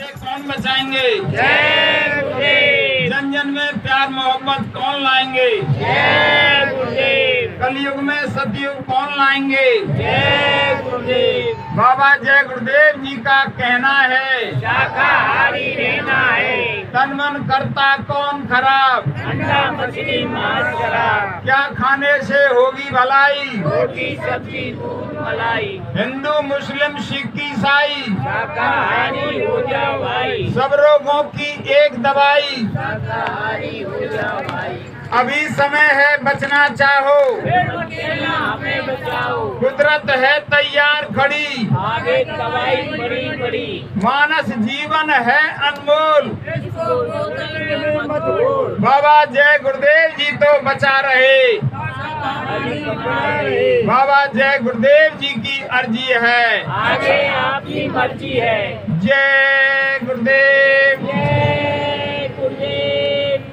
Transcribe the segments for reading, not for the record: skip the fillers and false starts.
से कौन बचाएंगे? जय गुरुदेव। जन जन में प्यार मोहब्बत कौन लाएंगे? जय गुरुदेव। कलयुग में सतयुग कौन लाएंगे? जय गुरुदेव। बाबा जय गुरुदेव जी का कहना है, शाकाहारी रहना है। तन मन करता कौन खराब? अंडा मछली मांस शराब। क्या खाने से होगी भलाई? रोटी सब्जी दूध मलाई। हिंदू मुस्लिम सिख ईसाई, शाकाहारी हो जाओ भाई। सब रोगों की एक दवाई। शाकाहारी हो जाओ भाई। अभी समय है बचना चाहो, पेड़ केला हमें बचाओ। कुदरत है तैयार खड़ी, आगे दवाई बड़ी बड़ी। मानस जीवन है अनमोल। इसको बोतल में मत घोल। बाबा जय गुरुदेव जी तो बचा रहे, शाकाहारी बचा रहे। बाबा जय गुरुदेव जी की अर्जी है। आगे आपकी मर्जी है। जय गुरुदेव। जय गुरुदेव।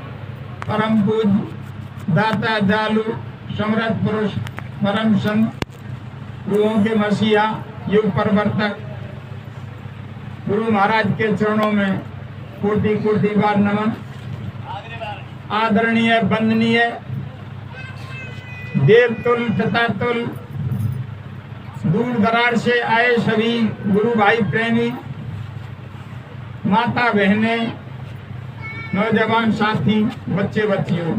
परम पूज्य दाता जालू समृद्ध पुरुष परम संत गुरुओं के मसीहा युग प्रवर्तक गुरु महाराज के चरणों में कोटि कोटि बार नमन। आदरणीय वंदनीय देवतुल पिता तुल दूर दराज से आए सभी गुरु भाई प्रेमी, माता बहने, नौजवान साथी, बच्चे बच्चियों,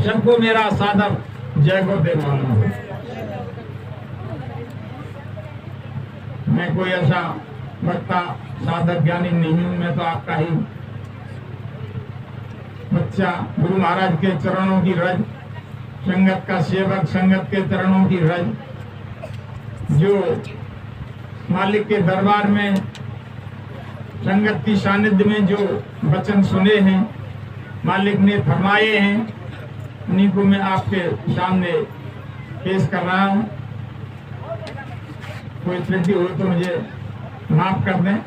सबको मेरा सादर जय गुरुदेव मानो। मैं कोई ऐसा वक्ता साधक ज्ञानी नहीं हूं, मैं तो आपका ही बच्चा, गुरु महाराज के चरणों की रज, संगत का सेवक, संगत के चरणों की रज, जो मालिक के दरबार में संगत की सानिध्य में जो वचन सुने हैं, मालिक ने फरमाए हैं, उन्हीं को मैं आपके सामने पेश कर रहा हूं। कोई त्रुटि हो तो मुझे माफ कर दें।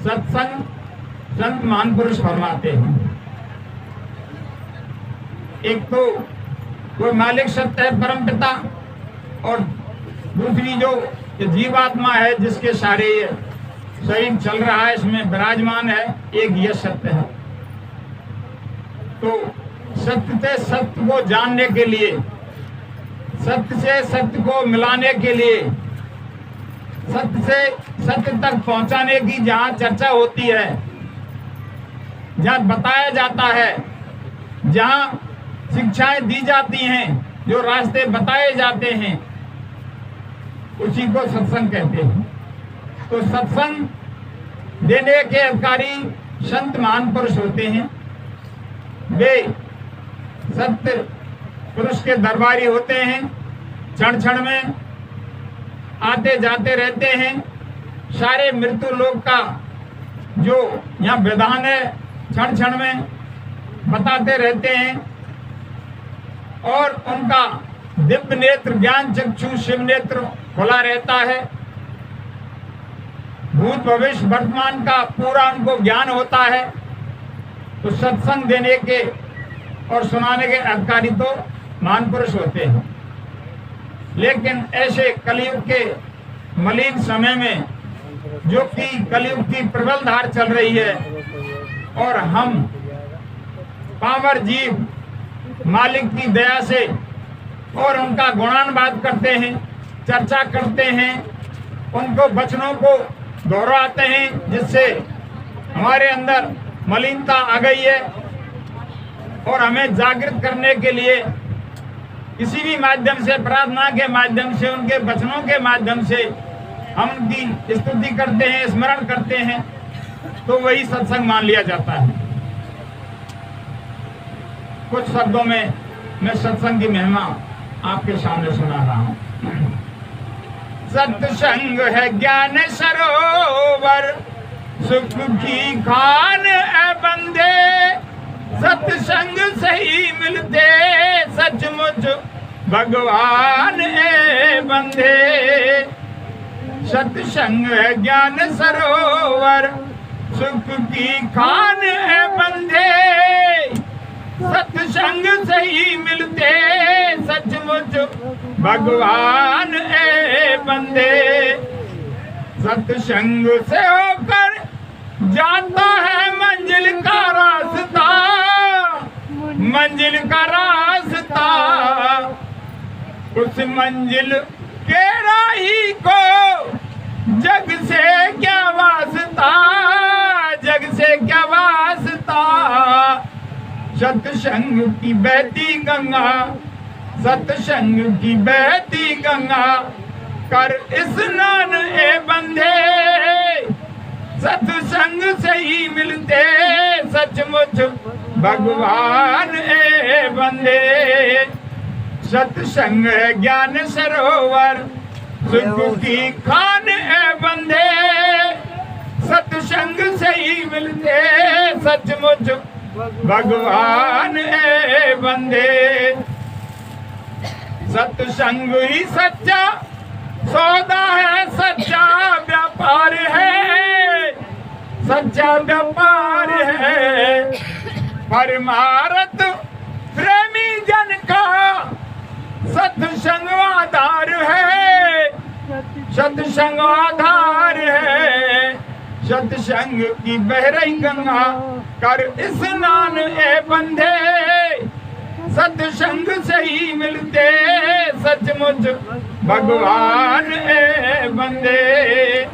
सत्संग संत महान पुरुष फरमाते हैं, एक तो कोई मालिक सत्य है परम पिता, और दूसरी जो जीवात्मा है जिसके सारे ये शरीर चल रहा है, इसमें विराजमान है, एक यह सत्य है। तो सत्य से सत्य को जानने के लिए, सत्य से सत्य को मिलाने के लिए, सत्य से सत्य तक पहुंचाने की जहां चर्चा होती है, जहां बताया जाता है, जहां शिक्षाएं दी जाती हैं, जो रास्ते बताए जाते हैं, उसी को सत्संग कहते हैं। तो सत्संग देने के अधिकारी संत महान पुरुष होते हैं। वे सत्य पुरुष के दरबारी होते हैं, क्षण क्षण में आते जाते रहते हैं। सारे मृत्यु लोक का जो यहाँ विधान है, क्षण क्षण में बताते रहते हैं, और उनका दिव्य नेत्र, ज्ञान चक्षु, शिव नेत्र खुला रहता है। भूत भविष्य वर्तमान का पूरा उनको ज्ञान होता है। तो सत्संग देने के और सुनाने के अधिकारी तो महान पुरुष होते हैं। लेकिन ऐसे कलयुग के मलिन समय में, जो कि कलयुग की प्रबल धार चल रही है, और हम पामर जीव मालिक की दया से और उनका गुणानुवाद करते हैं, चर्चा करते हैं, उनको वचनों को दोहराते हैं, जिससे हमारे अंदर मलिनता आ गई है। और हमें जागृत करने के लिए किसी भी माध्यम से, प्रार्थना के माध्यम से, उनके वचनों के माध्यम से हम उनकी स्तुति करते हैं, स्मरण करते हैं, तो वही सत्संग मान लिया जाता है। कुछ शब्दों में मैं सत्संग की महिमा आपके सामने सुना रहा हूं। सत्संग है ज्ञान सरोवर, सुख की खान है बंदे, सत्संग सही मिलते सचमुच भगवान है बंदे। सत्संग है ज्ञान सरोवर, सुख की खान है बंदे, सत्संग सही मिलते सचमुच भगवान ए बंदे। सत्संग से होकर जाता है मंजिल का रास्ता, मंजिल का रास्ता। उस मंजिल के राही को जग से क्या वास्ता, जग से क्या वास्ता। सत्संग की बहती गंगा, सत्संग की बहती गंगा, कर स्नान ए बंधे। सत्संग से ही मिलते सचमुच भगवान ए बंधे। सत्संग है ज्ञान सरोवर, सुख की खान ए बंधे। सत्संग से ही मिलते सचमुच भगवान ए बंधे। सत्संग ही सच्चा सौदा है, सच्चा व्यापार है, सच्चा व्यापार है। परमारथ प्रेमी जन का सत्संग आधार है, सत्संग आधार है। सत्संग की बह रही गंगा, कर स्नान ए बंधे। सत्संग से ही मिलते सचमुच भगवान ए बंदे।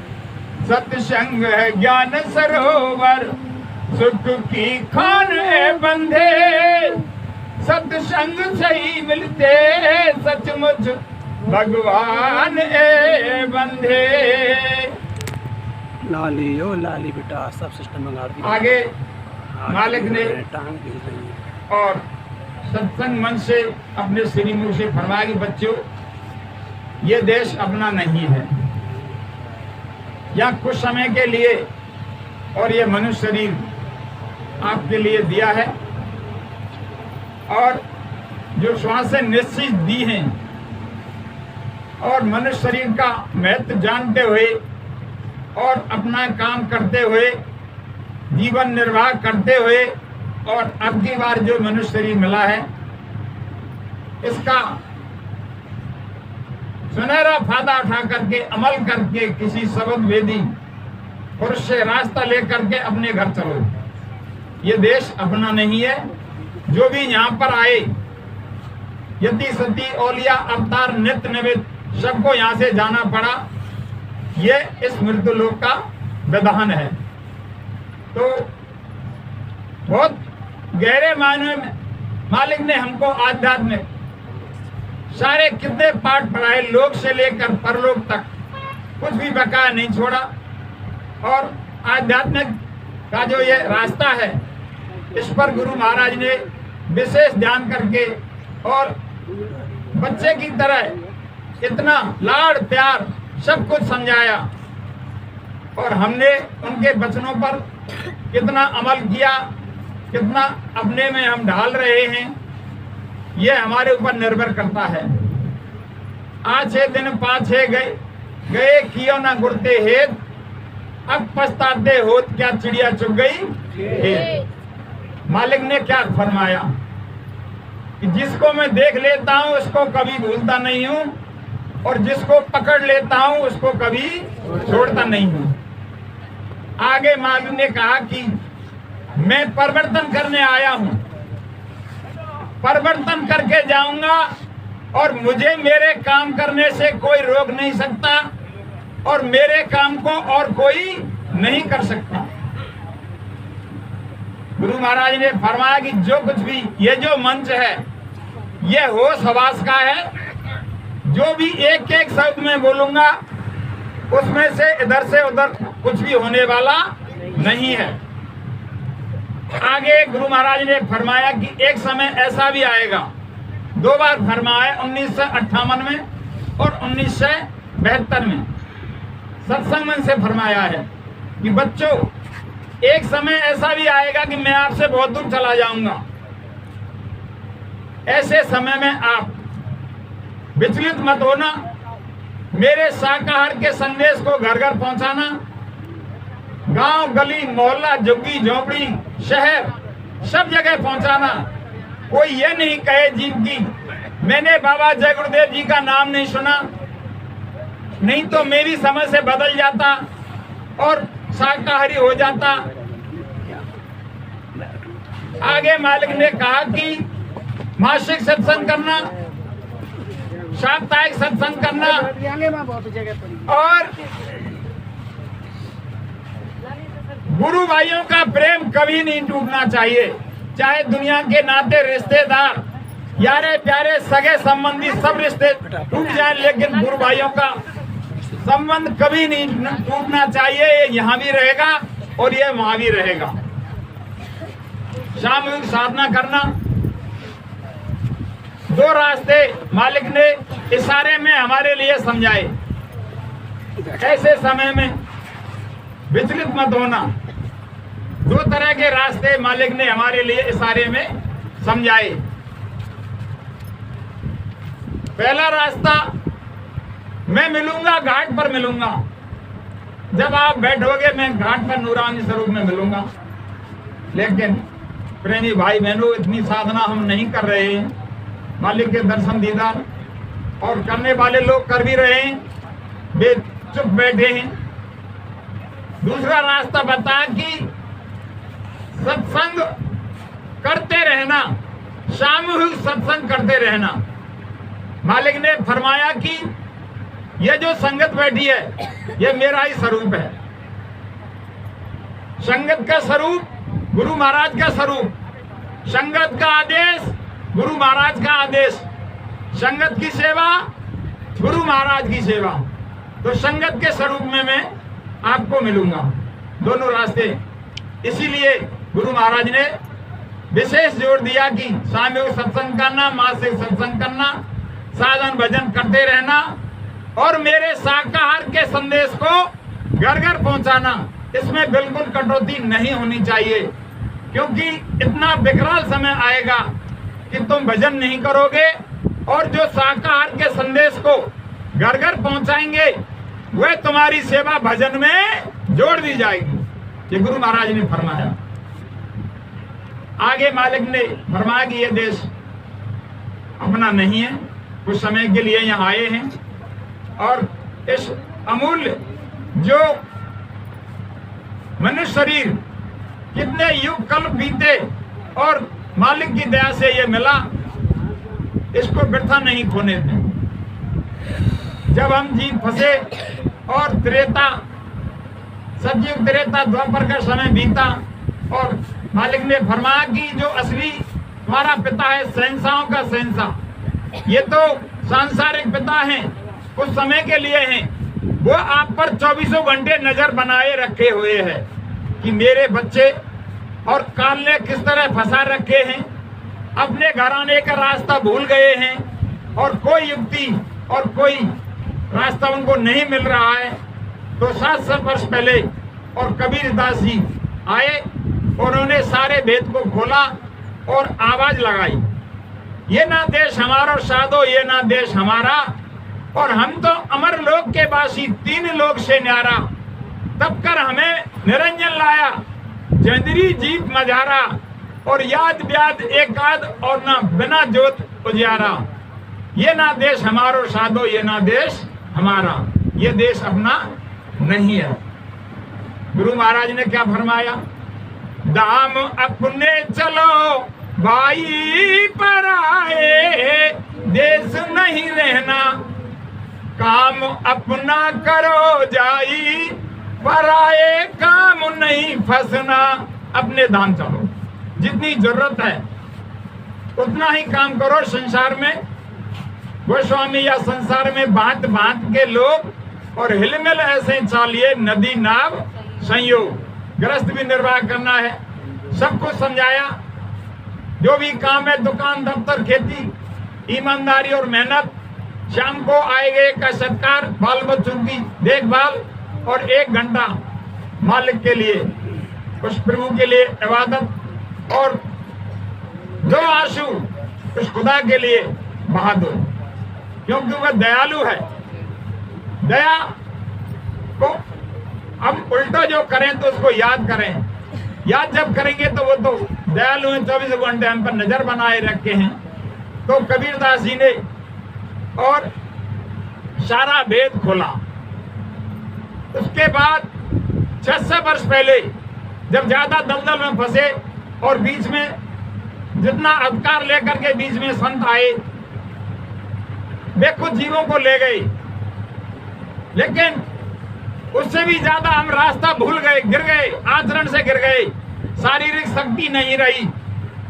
सत्संग है ज्ञान सरोवर, सुख की खान ए बंधे। सत्संग से ही मिलते सचमुच भगवान ए बंधे। लाली ओ लाली बेटा, सब सिस्टम मंगा दिया। आगे मालिक ने टांग भी नहीं। और सत्संग मन से अपने श्री मुख से फरमाया कि बच्चों, ये देश अपना नहीं है। या कुछ समय के लिए और ये मनुष्य शरीर आपके लिए दिया है, और जो श्वासें निश्चित दी हैं, और मनुष्य शरीर का महत्व जानते हुए और अपना काम करते हुए, जीवन निर्वाह करते हुए, और अब की बार जो मनुष्य शरीर मिला है, इसका सुनहरा फायदा उठा करके अमल करके किसी सबक वेदी पुरुष से रास्ता लेकर के अपने घर चलो। ये देश अपना नहीं है। जो भी यहाँ पर आए, यति सती औलिया अवतार नित्य निमित्त सबको यहाँ से जाना पड़ा। ये इस मृत्यु लोक का विधान है। तो बहुत गहरे मायने में मालिक ने हमको आध्यात्मिक सारे कितने पाठ पढ़ाए, लोक से लेकर परलोक तक कुछ भी बकाया नहीं छोड़ा। और आध्यात्मिक का जो ये रास्ता है, इस पर गुरु महाराज ने विशेष ध्यान करके और बच्चे की तरह इतना लाड़ प्यार सब कुछ समझाया, और हमने उनके वचनों पर कितना अमल किया, कितना अपने में हम ढाल रहे हैं, ये हमारे ऊपर निर्भर करता है। आज 6 दिन 5 गए कियो ना गुरते हेत, अब पछताते होत क्या चिड़िया चुग गई हेत। मालिक ने क्या फरमाया कि जिसको मैं देख लेता हूँ उसको कभी भूलता नहीं हूँ, और जिसको पकड़ लेता हूँ उसको कभी छोड़ता नहीं हूँ। आगे मालिक ने कहा कि मैं परिवर्तन करने आया हूँ, परिवर्तन करके जाऊंगा, और मुझे मेरे काम करने से कोई रोक नहीं सकता, और मेरे काम को और कोई नहीं कर सकता। गुरु महाराज ने फरमाया कि जो कुछ भी ये जो मंच है, ये होश हवास का है। जो भी एक एक शब्द में बोलूंगा, उसमें से इधर से उधर कुछ भी होने वाला नहीं है। आगे गुरु महाराज ने फरमाया कि एक समय ऐसा भी आएगा, 2 बार फरमाया, 1958 में और 1972 में सत्संग मन से फरमाया है कि बच्चों, एक समय ऐसा भी आएगा कि मैं आपसे बहुत दूर चला जाऊंगा। ऐसे समय में आप विचलित मत होना, मेरे शाकाहार के संदेश को घर घर पहुंचाना, गांव गली मोहल्ला झुग्गी झोपड़ी शहर सब जगह पहुंचाना। कोई ये नहीं कहे जिनकी मैंने बाबा जय गुरुदेव जी का नाम नहीं सुना, नहीं तो मैं भी समय से बदल जाता और शाकाहारी हो जाता। आगे मालिक ने कहा कि मासिक सत्संग करना, साप्ताहिक सत्संग करना और गुरु भाइयों का प्रेम कभी नहीं टूटना चाहिए। चाहे दुनिया के नाते रिश्तेदार, यारे प्यारे सगे संबंधी सब रिश्ते टूट जाए, लेकिन गुरु भाइयों का संबंध कभी नहीं टूटना चाहिए। ये यहाँ भी रहेगा और ये वहां भी रहेगा। सामूहिक साधना करना, 2 रास्ते मालिक ने इशारे में हमारे लिए समझाए। ऐसे समय में विचलित मत होना। 2 तरह के रास्ते मालिक ने हमारे लिए इशारे में समझाए। पहला रास्ता, मैं मिलूंगा घाट पर मिलूंगा। जब आप बैठोगे मैं घाट पर नूरानी स्वरूप में मिलूंगा। लेकिन प्रेमी भाई बहनों, इतनी साधना हम नहीं कर रहे हैं। मालिक के दर्शन दीदार और करने वाले लोग कर भी रहे हैं, वे चुप बैठे हैं। दूसरा रास्ता बता कि सत्संग करते रहना, सामूहिक सत्संग करते रहना। मालिक ने फरमाया कि ये जो संगत बैठी है ये मेरा ही स्वरूप है। संगत का स्वरूप गुरु महाराज का स्वरूप, संगत का आदेश गुरु महाराज का आदेश, संगत की सेवा गुरु महाराज की सेवा। तो संगत के स्वरूप में मैं आपको मिलूंगा। दोनों रास्ते। इसीलिए गुरु महाराज ने विशेष जोर दिया कि सामूहिक सत्संग करना, मासिक सत्संग करना, साधन भजन करते रहना और मेरे शाकाहार के संदेश को घर घर पहुंचाना। इसमें बिल्कुल कटौती नहीं होनी चाहिए, क्योंकि इतना विकराल समय आएगा कि तुम भजन नहीं करोगे और जो शाकाहार के संदेश को घर घर पहुंचाएंगे वह तुम्हारी सेवा भजन में जोड़ दी जाएगी। ये गुरु महाराज ने फरमाया। आगे मालिक ने फरमाया कि ये देश अपना नहीं है, कुछ समय के लिए यहाँ आए हैं और इस अमूल्य जो मनुष्य शरीर कितने युग कल्प बीते और मालिक की दया से ये मिला, इसको व्यर्थ नहीं खोने दें। जब हम जी फंसे और त्रेता, सतयुग त्रेता द्वापर का समय बीता और मालिक ने फरमाया कि जो असली तुम्हारा पिता है, शहंशाहों का शहंशाह, ये तो सांसारिक पिता हैं, कुछ समय के लिए हैं, वो आप पर 24 घंटे नजर बनाए रखे हुए हैं कि मेरे बच्चे और काल ने किस तरह फंसा रखे हैं, अपने घराने का रास्ता भूल गए हैं और कोई युक्ति और कोई रास्ता उनको नहीं मिल रहा है। तो 700 वर्ष पहले और कबीर दास जी आए, उन्होंने सारे भेद को खोला और आवाज लगाई, ये ना देश हमारा साधो, ये ना देश हमारा, और हम तो अमर लोक के वासी, 3 लोक से न्यारा। तब कर हमें निरंजन लाया, जंदरी जीत मझारा, और याद ब्याद एकाद और ना बिना जोत उजियारा। ये ना देश हमारो साधो, ये ना देश हमारा, ये देश अपना नहीं है। गुरु महाराज ने क्या फरमाया? दाम अपने चलो भाई पराए, देश नहीं रहना, काम अपना करो जाई, पराए काम नहीं फंसना। अपने धाम चलो, जितनी जरूरत है उतना ही काम करो। संसार में गोस्वामी या संसार में भांत भांत के लोग और हिलमिल ऐसे चालिए, नदी नाव संयोग, गृहस्थ भी निर्वाह करना है। सब कुछ समझाया, जो भी काम है, दुकान दफ्तर खेती, ईमानदारी और मेहनत, शाम को आएगा का सत्कार, बाल बच्चों की देखभाल और 1 घंटा मालिक के लिए, उस प्रभु के लिए इबादत, और जो आंसू उस खुदा के लिए बहा दो, क्योंकि वह दयालु है। दया को हम उल्टा जो करें तो उसको याद करें, याद जब करेंगे तो वो तो दयालु हैं, 24 घंटे हम पर नजर बनाए रखे हैं। तो कबीरदास जी ने और सारा भेद खोला, उसके बाद 600 वर्ष पहले जब ज्यादा दलदल में फंसे और बीच में जितना अधिकार लेकर के बीच में संत आए, वे कुछ जीवों को ले गए, लेकिन उससे भी ज्यादा हम रास्ता भूल गए, गिर गए, आचरण से गिर गए, शारीरिक शक्ति नहीं रही,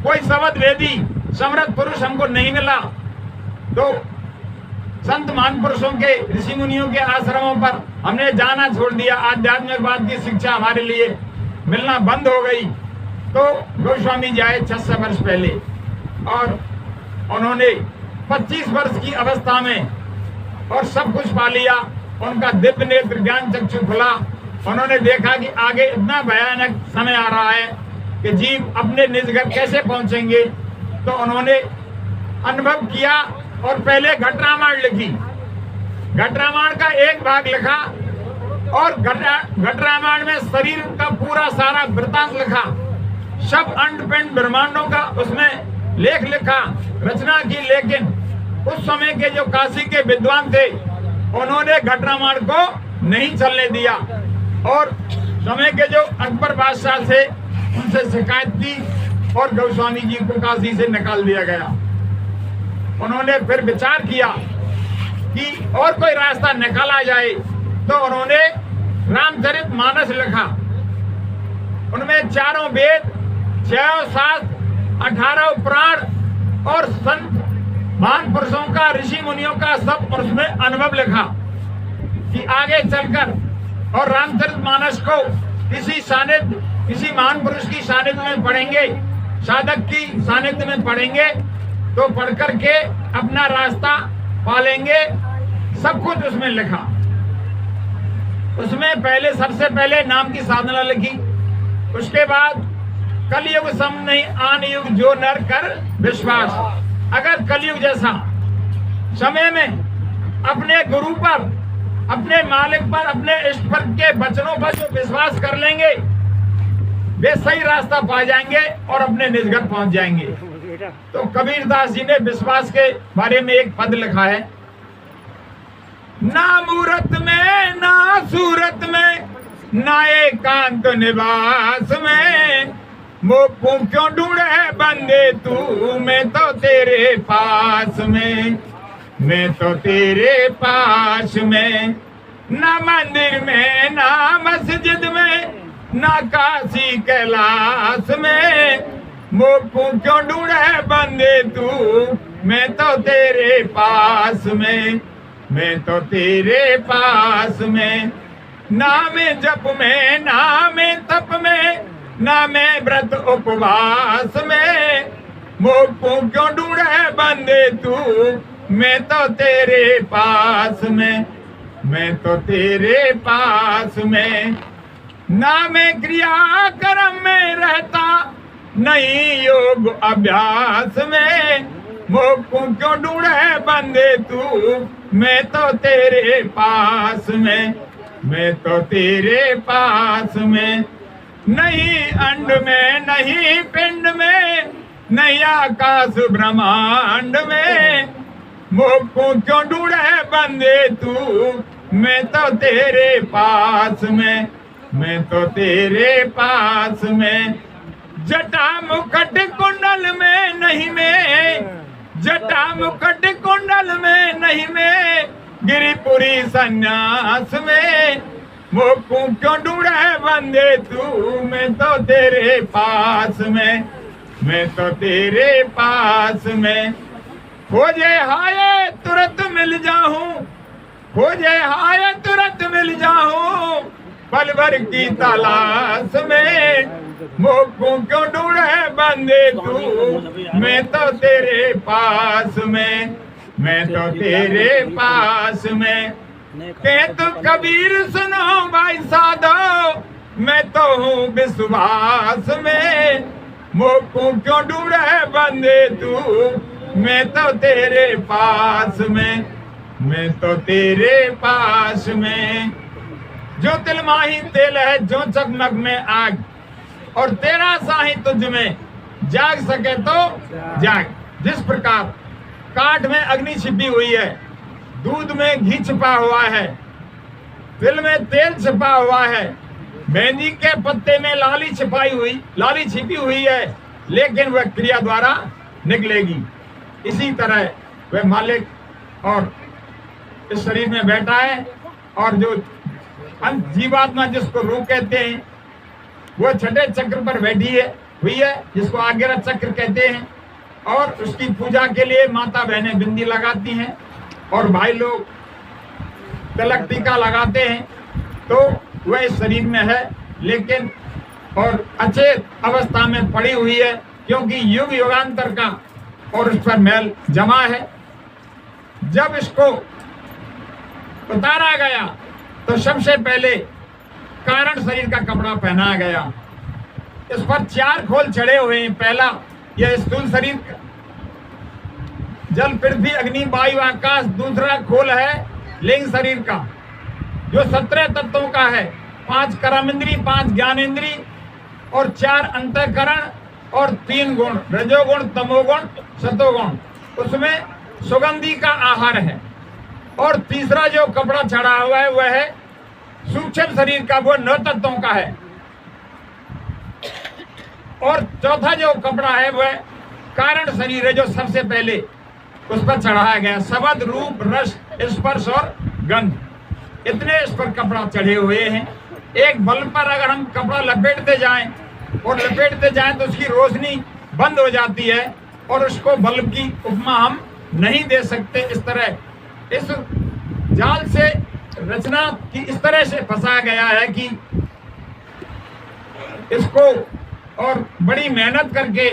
कोई शब्द वेदी समर्थ पुरुष हमको नहीं मिला। तो संत महापुरुषों के, ऋषि मुनियों के आश्रमों पर हमने जाना छोड़ दिया। आध्यात्मिकवाद की शिक्षा हमारे लिए मिलना बंद हो गई। तो गोस्वामी जी आए 600 वर्ष पहले और उन्होंने 25 वर्ष की अवस्था में और सब कुछ पा लिया। उनका दिव्य नेत्र ज्ञान चक्षु खुला। उन्होंने देखा कि आगे इतना भयानक समय आ रहा है कि जीव अपने निज घर कैसे पहुंचेंगे। तो उन्होंने अनुभव किया और पहले घट रामायण लिखी। घट रामायण का एक भाग लिखा और घट रामायण में शरीर का पूरा सारा वृतांत लिखा, सब अंड पिंड ब्रह्मांडों का उसमें लेख लिखा, रचना की। लेकिन उस समय के जो काशी के विद्वान थे उन्होंने घट रामायण को नहीं चलने दिया और समय के जो अकबर बादशाह थे उनसे शिकायत की और गोस्वामी जी को काशी से निकाल दिया गया। उन्होंने फिर विचार किया कि और कोई रास्ता निकाला जाए, तो उन्होंने रामचरितमानस लिखा। उनमें 4 वेद, 6 शास्त्र, 18 पुराण और संत महान पुरुषों का, ऋषि मुनियों का सब उसमें अनुभव लिखा कि आगे चलकर और रामचरितमानस को किसी महान पुरुष की सानिध्य में पढ़ेंगे, साधक की सानिध्य में पढ़ेंगे तो पढ़ करके अपना रास्ता पालेंगे। सब कुछ उसमें लिखा। उसमें पहले सबसे पहले नाम की साधना लिखी। उसके बाद कलयुग सम नहीं आन युग जो नर कर विश्वास। अगर कलयुग जैसा समय में अपने गुरु पर, अपने मालिक पर, अपने इष्ट पर के वचनों पर जो विश्वास कर लेंगे वे सही रास्ता पा जाएंगे और अपने निज घर पहुंच जाएंगे। तो कबीरदास जी ने विश्वास के बारे में एक पद लिखा है, ना मूरत में ना सूरत में ना एकांत निवास में, मोह क्यों ढूंढे बंदे तू, मैं तो तेरे पास में, मैं तो तेरे पास में। ना मंदिर में ना मस्जिद में ना काशी कैलाश में, मोह क्यों ढूंढे बंदे तू, मैं तो तेरे पास में, मैं तो तेरे पास में। ना मैं जप में ना मैं तप में ना मैं व्रत उपवास में, मोह क्यों ढूंढे बंदे तू, मैं तो तेरे पास में, मैं तो तेरे पास में। ना मैं क्रिया कर्म में रहता नहीं योग अभ्यास में, मोह क्यों ढूंढे बंदे तू, मैं तो तेरे पास में, मैं तो तेरे पास में। नहीं अंड में नहीं पिंड में नहीं आकाश ब्रह्मांड में, मोह क्यों ढूंढे बंदे तू, मैं तो तेरे पास में, मैं तो तेरे पास में। जटा मुकुट कुंडल में नहीं मैं, जटा मुकुट कुंडल में नहीं मैं, गिरिपुरी सन्यास में, मोह क्यों ढूंढे बंदे तू, मैं तो तेरे पास में, मैं तो तेरे पास में। खोजे हाय तुरंत मिल जाऊं, खोजे हाय तुरंत मिल जाऊं, पल भर की तलाश में, मोह क्यों ढूंढे बंदे तू, मैं तो तेरे पास में, मैं तो तेरे पास में। कहे तो कबीर सुनो भाई साधो, मैं तो हूँ विश्वास में, मोह क्यों ढूंढे बंदे तू, मैं तो तेरे पास में, मैं तो तेरे पास में। जो तिल माही तेल है जो चकमक में आग, और तेरा साही तुझ में जाग सके तो जाग। जिस प्रकार काठ में अग्नि छिपी हुई है, दूध में घी छिपा हुआ है, तिल में तेल छिपा हुआ है, मेहंदी के पत्ते में लाली छिपी हुई है, लेकिन वह क्रिया द्वारा निकलेगी। इसी तरह वह मालिक और इस शरीर में बैठा है, और जो जीवात्मा जिसको रूह कहते हैं वो छठे चक्र पर बैठी हुई है, जिसको आज्ञा चक्र कहते हैं। और उसकी पूजा के लिए माता बहनें बिंदी लगाती हैं और भाई लोग तिलक टीका लगाते हैं। तो वह इस शरीर में है, लेकिन और अचेत अवस्था में पड़ी हुई है, क्योंकि युग युगांतर का और उस पर मैल जमा है। जब इसको उतारा गया तो सबसे पहले कारण शरीर का कपड़ा पहनाया गया। इस पर 4 खोल चढ़े हुए हैं। पहला यह स्थूल शरीर, जल पृथ्वी अग्नि वायु आकाश। दूसरा खोल है लिंग शरीर का, जो 17 तत्वों का है। 5 कर्म इंद्री, 5 ज्ञान इंद्री और 4 अंतःकरण और 3 गुण, रजोगुण, तमोगुण, सतोगुण। उसमें सुगंधी का आहार है। और तीसरा जो कपड़ा चढ़ा हुआ है वह है सूक्ष्म शरीर का, वो 9 तत्वों का है। और चौथा जो कपड़ा है वह कारण शरीर है, जो सबसे पहले उस पर चढ़ाया गया। शब्द, रूप, रस, स्पर्श और गंध, इतने इस पर कपड़ा चढ़े हुए हैं। एक बल्ब पर अगर हम कपड़ा लपेटते जाएं तो उसकी रोशनी बंद हो जाती है, और उसको बल्ब की उपमा हम नहीं दे सकते। इस तरह इस जाल से रचना की इस तरह से फंसा गया है कि इसको और बड़ी मेहनत करके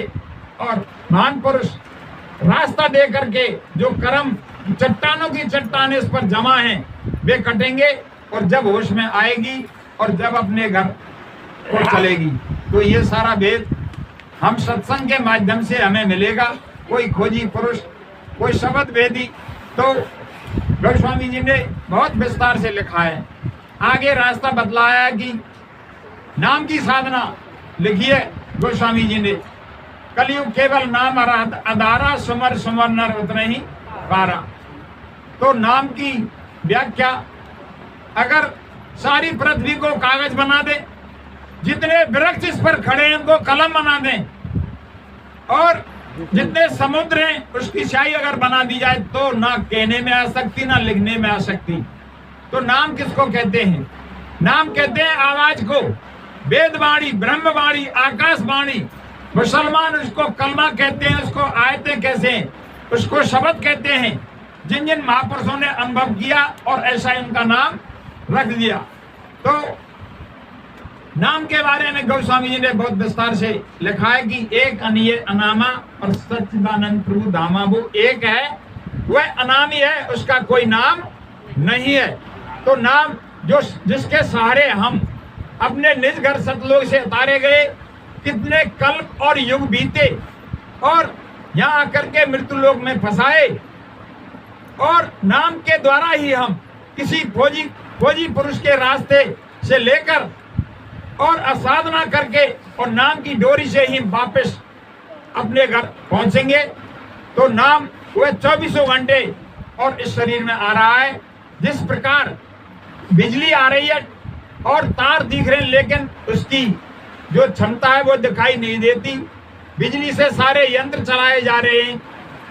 और महान पुरुष रास्ता दे करके, जो कर्म चट्टानों की चट्टानें इस पर जमा हैं, वे कटेंगे और जब होश में आएगी और जब अपने घर को चलेगी। तो ये सारा भेद हम सत्संग के माध्यम से हमें मिलेगा। कोई खोजी पुरुष, कोई शब्द वेदी, तो गोस्वामी जी ने बहुत विस्तार से लिखा है। आगे रास्ता बतलाया है कि नाम की साधना लिखी है गोस्वामी जी ने। कलयुग केवल नाम आधारा, सुमर सुमर नर उतने ही पारा। तो नाम की व्याख्या, अगर सारी पृथ्वी को कागज बना दे, जितने वृक्ष इस पर खड़े हैं उनको कलम बना दें, और जितने समुद्र हैं उसकी स्याही अगर बना दी जाए, तो ना कहने में आ सकती ना लिखने में आ सकती। तो नाम किसको कहते हैं? नाम कहते हैं आवाज को, वेदवाणी, ब्रह्मवाणी, आकाशवाणी। मुसलमान उसको कलमा कहते हैं, उसको आयतें कहते हैं, उसको शब्द कहते हैं, जिन जिन महापुरुषों ने अनुभव किया और ऐसा इनका नाम रख दिया। तो नाम के बारे में गोस्वामी जी ने बहुत विस्तार से लिखा है कि एक अनिय अनामा और सच्चिदानंद प्रभु धामा, वो एक है, वह अनामी है, उसका कोई नाम नहीं है। तो नाम जो जिसके सहारे हम अपने निज घर सतलोक से उतारे गए, कितने कल्प और युग बीते और यहाँ आकर के मृत्यु लोक में फंसाए, और नाम के द्वारा ही हम किसी खोजी पुरुष के रास्ते से लेकर और असाधना करके और नाम की डोरी से ही वापस अपने घर पहुंचेंगे। तो नाम वह 24 घंटे और इस शरीर में आ रहा है। जिस प्रकार बिजली आ रही है और तार दिख रहे हैं, लेकिन उसकी जो क्षमता है वो दिखाई नहीं देती। बिजली से सारे यंत्र चलाए जा रहे हैं,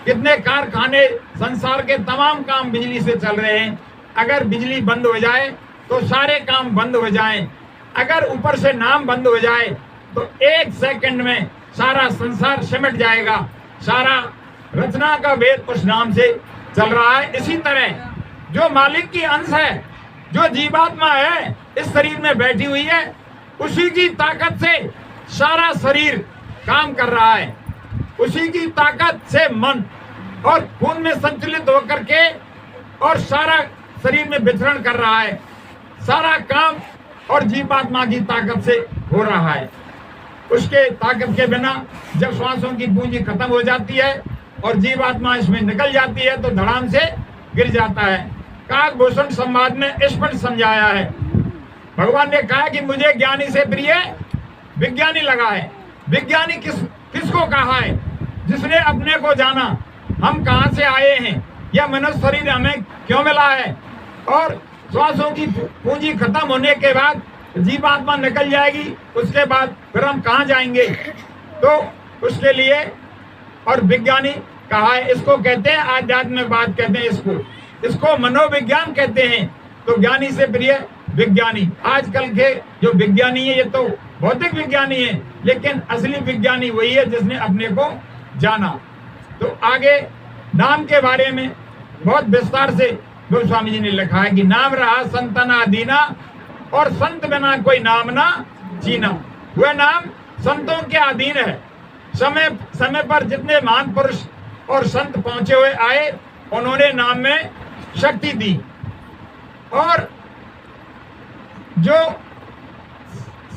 कितने कारखाने, संसार के तमाम काम बिजली से चल रहे हैं। अगर बिजली बंद हो जाए तो सारे काम बंद हो जाएं। अगर ऊपर से नाम बंद हो जाए तो 1 सेकंड में सारा संसार सिमट जाएगा। सारा रचना का वेद उस नाम से चल रहा है। इसी तरह जो मालिक की अंश है, जो जीवात्मा है, इस शरीर में बैठी हुई है, उसी की ताकत से सारा शरीर काम कर रहा है। उसी की ताकत से मन और खून में संचलित होकर के और सारा शरीर में विचरण कर रहा है। सारा काम और जीवात्मा की ताकत से हो रहा है। उसके ताकत के बिना जब श्वासों की पूंजी खत्म हो जाती है और जीवात्मा इसमें निकल जाती है तो धड़ाम से गिर जाता है। काकभूषण संवाद में स्पष्ट समझाया है। भगवान ने कहा कि मुझे ज्ञानी से प्रिय विज्ञानी लगा है। विज्ञानी किसको कहा है? जिसने अपने को जाना, हम कहाँ से आए हैं, यह मनुष्य शरीर हमें क्यों मिला है और श्वासों की पूंजी खत्म होने के बाद जीवात्मा निकल जाएगी, उसके बाद फिर हम कहाँ जाएंगे? तो उसके लिए और विज्ञानी कहा है, इसको कहते हैं आध्यात्मिकवाद, कहते हैं इसको मनोविज्ञान कहते हैं। तो ज्ञानी से प्रिय विज्ञानी। आजकल के जो विज्ञानी है ये तो भौतिक विज्ञानी है, लेकिन असली विज्ञानी वही है जिसने अपने को जाना। तो आगे नाम के बारे में बहुत विस्तार से गोस्वामी जी ने लिखा है कि नाम रहा संतना दीना, और संत बिना कोई नाम ना जीना। वह नाम संतों के अधीन है। समय समय पर जितने महान पुरुष और संत पहुंचे हुए आए, उन्होंने नाम में शक्ति दी, और जो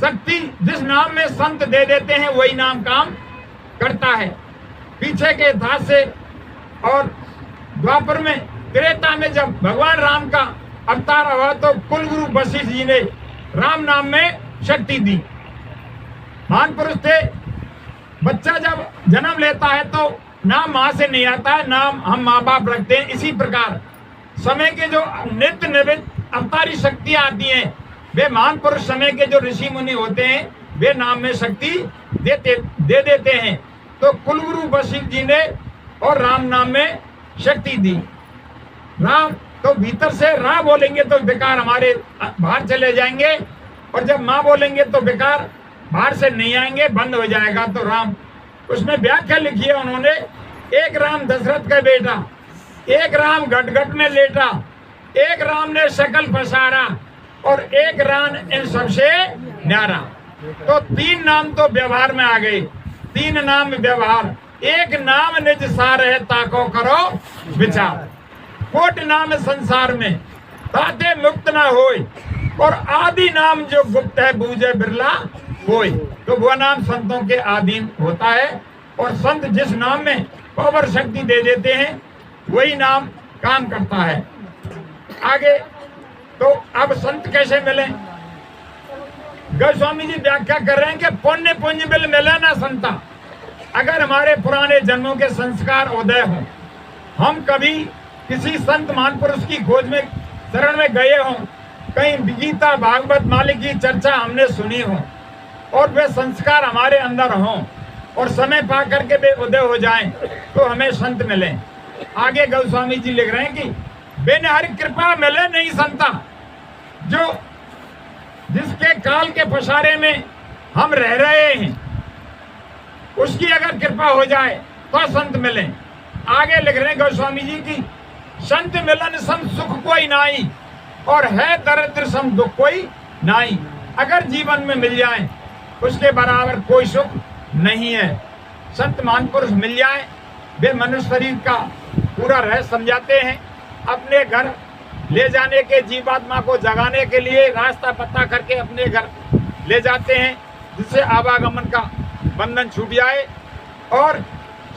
शक्ति जिस नाम में संत दे देते हैं वही नाम काम करता है। पीछे के इतिहास से और द्वापर में, त्रेता में जब भगवान राम का अवतार हुआ तो कुलगुरु वशिष्ठ जी ने राम नाम में शक्ति दी। महान पुरुष थे। बच्चा जब जन्म लेता है तो नाम माँ से नहीं आता है, नाम हम माँ बाप रखते हैं। इसी प्रकार समय के जो नित्य नैमित अवतारी शक्तियाँ आती हैं, वे महान पुरुष समय के जो ऋषि मुनि होते हैं वे नाम में शक्ति दे देते हैं। तो कुलगुरु वशिष्ठ जी ने और राम नाम में शक्ति दी। राम तो भीतर से रा बोलेंगे तो विकार हमारे बाहर चले जाएंगे, और जब माँ बोलेंगे तो विकार बाहर से नहीं आएंगे, बंद हो जाएगा। तो राम, उसमें व्याख्या लिखी है उन्होंने, एक राम दशरथ का बेटा, एक राम घट घट में लेटा, एक राम ने शकल पसारा, और एक राम इन सबसे न्यारा। तो तीन नाम तो व्यवहार में आ गए, तीन नाम व्यवहार। एक नाम निज सार है ताको करो विचार, कोट नाम संसार में ताते मुक्त ना होय, और आदि नाम जो गुप्त है बूझे बिरला होय। तो वह नाम संतों के अधीन होता है, और संत जिस नाम में पावर शक्ति दे देते हैं वही नाम काम करता है। आगे तो अब संत कैसे मिले? गोस्वामी जी व्याख्या कर रहे हैं कि पुण्य पुंज बिल मिले ना संता। अगर हमारे पुराने जन्मों के संस्कार उदय हों, हम कभी किसी संत महान पुरुष की खोज में शरण में गए हों, कहीं गीता भागवत मालिक की चर्चा हमने सुनी हो, और वे संस्कार हमारे अंदर हों, और समय पा करके वे उदय हो जाएं, तो हमें संत मिले। आगे गोस्वामी जी लिख रहे हैं कि बिन हरि कृपा मिले नहीं संता। जो जिसके काल के पसारे में हम रह रहे हैं, उसकी अगर कृपा हो जाए तो संत मिले। आगे लिख रहे हैं गोस्वामी जी की, संत मिलन सम सुख कोई नाई, और है दरिद्र सम दुख कोई नाई। अगर जीवन में मिल जाए उसके बराबर कोई सुख नहीं है। संत महान पुरुष मिल जाए, वे मनुष्य शरीर का पूरा रहस्य समझाते हैं। अपने घर ले जाने के, जीवात्मा को जगाने के लिए रास्ता पता करके अपने घर ले जाते हैं, जिससे आवागमन का बंधन छूट जाए, और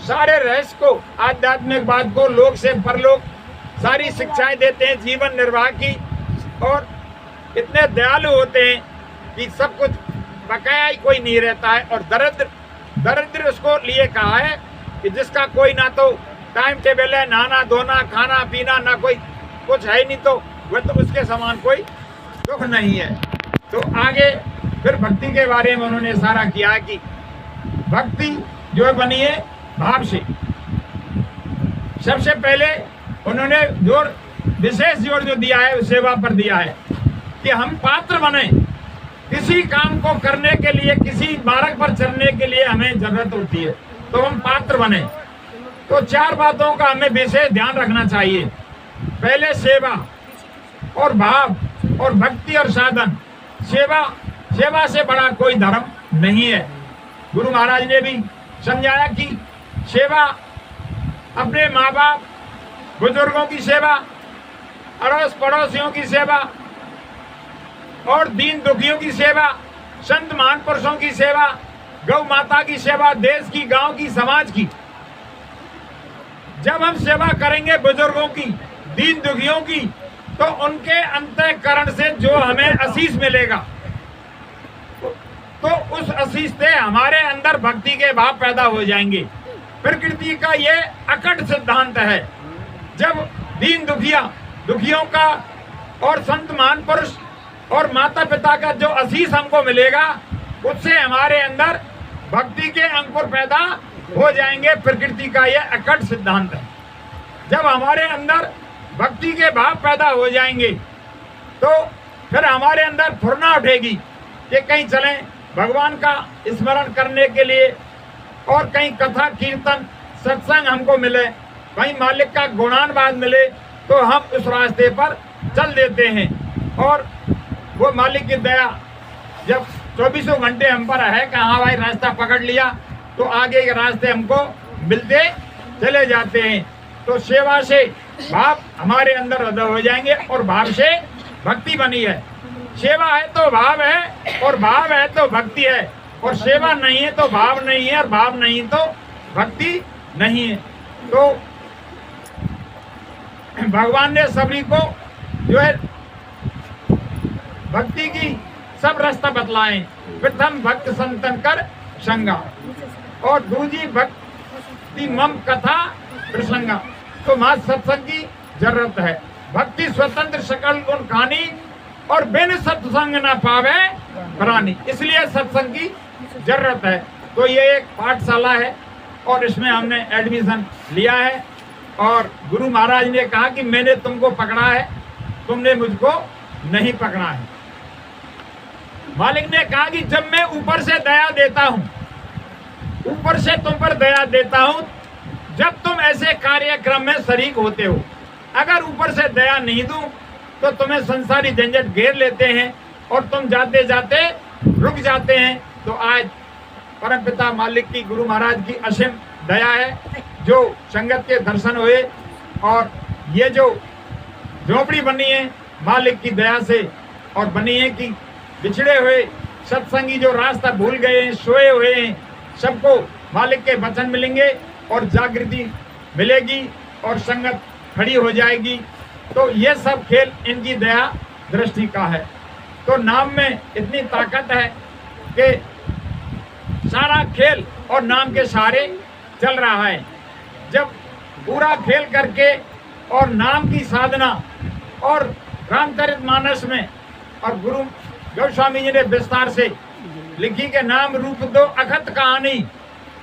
सारे रहस्य को, आध्यात्मिक बात को, लोक से परलोक सारी शिक्षाएं देते हैं जीवन निर्वाह की। और इतने दयालु होते हैं कि सब कुछ बकाया ही कोई नहीं रहता है। और दरिद्र उसको लिए कहा है कि जिसका कोई ना तो टाइम टेबल है, नहाना धोना खाना पीना, ना कोई कुछ है ही नहीं, तो वह तो उसके समान कोई दुख नहीं है। तो आगे फिर भक्ति के बारे में उन्होंने सारा किया है कि भक्ति जो बनी है भाव से। सबसे पहले उन्होंने विशेष जोर जो दिया है सेवा पर दिया है कि हम पात्र बने। किसी काम को करने के लिए, किसी मार्ग पर चलने के लिए हमें जरूरत होती है, तो हम पात्र बने। तो चार बातों का हमें विशेष ध्यान रखना चाहिए। पहले सेवा और भाव और भक्ति और साधन। सेवा से बड़ा कोई धर्म नहीं है। गुरु महाराज ने भी समझाया कि सेवा अपने माँ बाप बुजुर्गों की सेवा, अड़ोस पड़ोसियों की सेवा, और दीन दुखियों की सेवा, संत महान पुरुषों की सेवा, गौ माता की सेवा, देश की, गांव की, समाज की। जब हम सेवा करेंगे बुजुर्गों की, दीन दुखियों की, तो उनके अंतःकरण से जो हमें आशीष मिलेगा, तो उस आशीष से हमारे अंदर भक्ति के भाव पैदा हो जाएंगे। प्रकृति का ये अकट सिद्धांत है। जब दीन दुखियों का और संत महापुरुष और माता पिता का जो आशीष हमको मिलेगा, उससे हमारे अंदर भक्ति के अंकुर पैदा हो जाएंगे। प्रकृति का यह अकट सिद्धांत है। जब हमारे अंदर भक्ति के भाव पैदा हो जाएंगे तो फिर हमारे अंदर फुर्ना उठेगी कि कहीं चलें भगवान का स्मरण करने के लिए, और कहीं कथा कीर्तन सत्संग हमको मिले, कहीं मालिक का गुणानुवाद मिले, तो हम उस रास्ते पर चल देते हैं। और वो मालिक की दया जब 24 घंटे हम पर है कि हाँ भाई रास्ता पकड़ लिया, तो आगे के रास्ते हमको मिलते चले जाते हैं। तो सेवा से भाव हमारे अंदर उदय हो जाएंगे और भाव से भक्ति बनी है। सेवा है तो भाव है, और भाव है तो भक्ति है, और सेवा नहीं है तो भाव नहीं है, और भाव नहीं तो भक्ति नहीं है। तो भगवान ने सभी को जो है भक्ति की सब रास्ता बतलाए। प्रथम भक्त संतन कर संगा, और दूसरी भक्ति मम कथा प्रसंगा। तो वहां सत्संग की जरूरत है। भक्ति स्वतंत्र सकल गुण खानी, और बिन सत्संग न पावे प्राणी, इसलिए सत्संग की जरूरत है। तो ये एक पाठशाला है और इसमें हमने एडमिशन लिया है, और गुरु महाराज ने कहा कि मैंने तुमको पकड़ा है, तुमने मुझको नहीं पकड़ा है। मालिक ने कहा कि जब मैं ऊपर से दया देता हूं, ऊपर से तुम पर दया देता हूं, जब तुम ऐसे कार्यक्रम में शरीक होते हो। अगर ऊपर से दया नहीं दूं तो तुम्हें संसारी झंझट घेर लेते हैं और तुम जाते जाते रुक जाते हैं। तो आज परमपिता मालिक की, गुरु महाराज की असीम दया है जो संगत के दर्शन हुए, और ये जो झोपड़ी बनी है मालिक की दया से, और बनी है कि बिछड़े हुए सत्संगी जो रास्ता भूल गए हैं, सोए हुए हैं, सबको मालिक के वचन मिलेंगे और जागृति मिलेगी और संगत खड़ी हो जाएगी। तो ये सब खेल इनकी दया दृष्टि का है। तो नाम में इतनी ताकत है कि सारा खेल और नाम के सहारे चल रहा है। जब पूरा खेल करके और नाम की साधना, और रामचरितमानस में और गुरु गोस्वामी जी ने विस्तार से लिखी के नाम रूप दो अखत कहानी,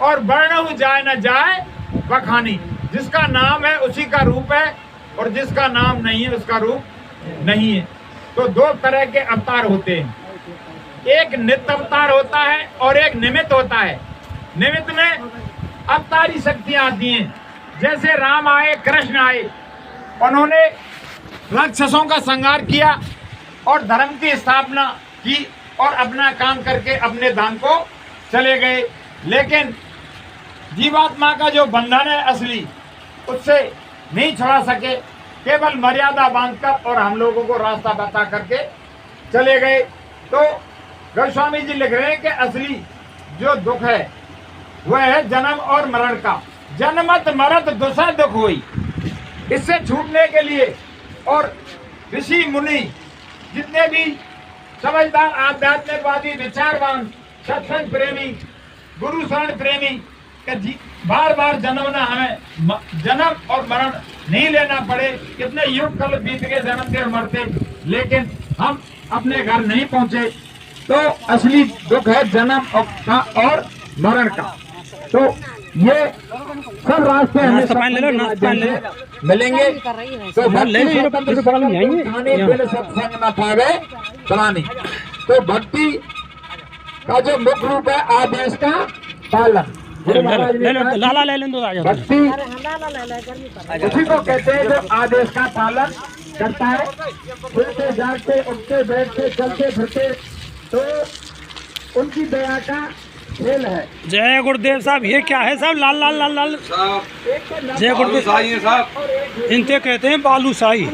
और वर्णहु जाए न जाए बखानी। जिसका नाम है उसी का रूप है, और जिसका नाम नहीं है उसका रूप नहीं है। तो दो तरह के अवतार होते हैं, एक नित्य अवतार होता है और एक निमित्त होता है। निमित्त में अवतारी शक्तियां आती हैं, जैसे राम आए, कृष्ण आए, उन्होंने राक्षसों का संहार किया और धर्म की स्थापना की, और अपना काम करके अपने धाम को चले गए। लेकिन जीवात्मा का जो बंधन है असली, उससे नहीं छुड़ा सके, केवल मर्यादा बांधकर और हम लोगों को रास्ता बता करके चले गए। तो गोस्वामी जी लिख रहे हैं कि असली जो दुख है वह है जन्म और मरण का। जन्मत मरत दुसा दुख हुई। इससे छूटने के लिए, और ऋषि मुनि जितने भी समझदार आध्यात्मिकवादी विचारवान सत्संग प्रेमी गुरु शरण प्रेमी कि बार बार जन्मना, हमें जन्म और मरण नहीं लेना पड़े। कितने युग कल बीत के जन्मते और मरते, लेकिन हम अपने घर नहीं पहुंचे। तो असली दुख है जन्म का और मरण का। तो ये सब रास्ते हमें मिलेंगे। तो सत्संग न पावे प्राणी। तो भक्ति का जो मुख्य रूप है आदेश का पालन। लाला ले लें दो भक्ति उसी को कहते हैं जो आदेश का पालन करता है। सोते जागते उठते बैठते चलते फिरते, तो उनकी दया का खेल है। जय गुरुदेव साहब। ये क्या है साहब? लाल लाल लाल लाल जय गुरुदेव साहब। इनके कहते हैं बालू शाही,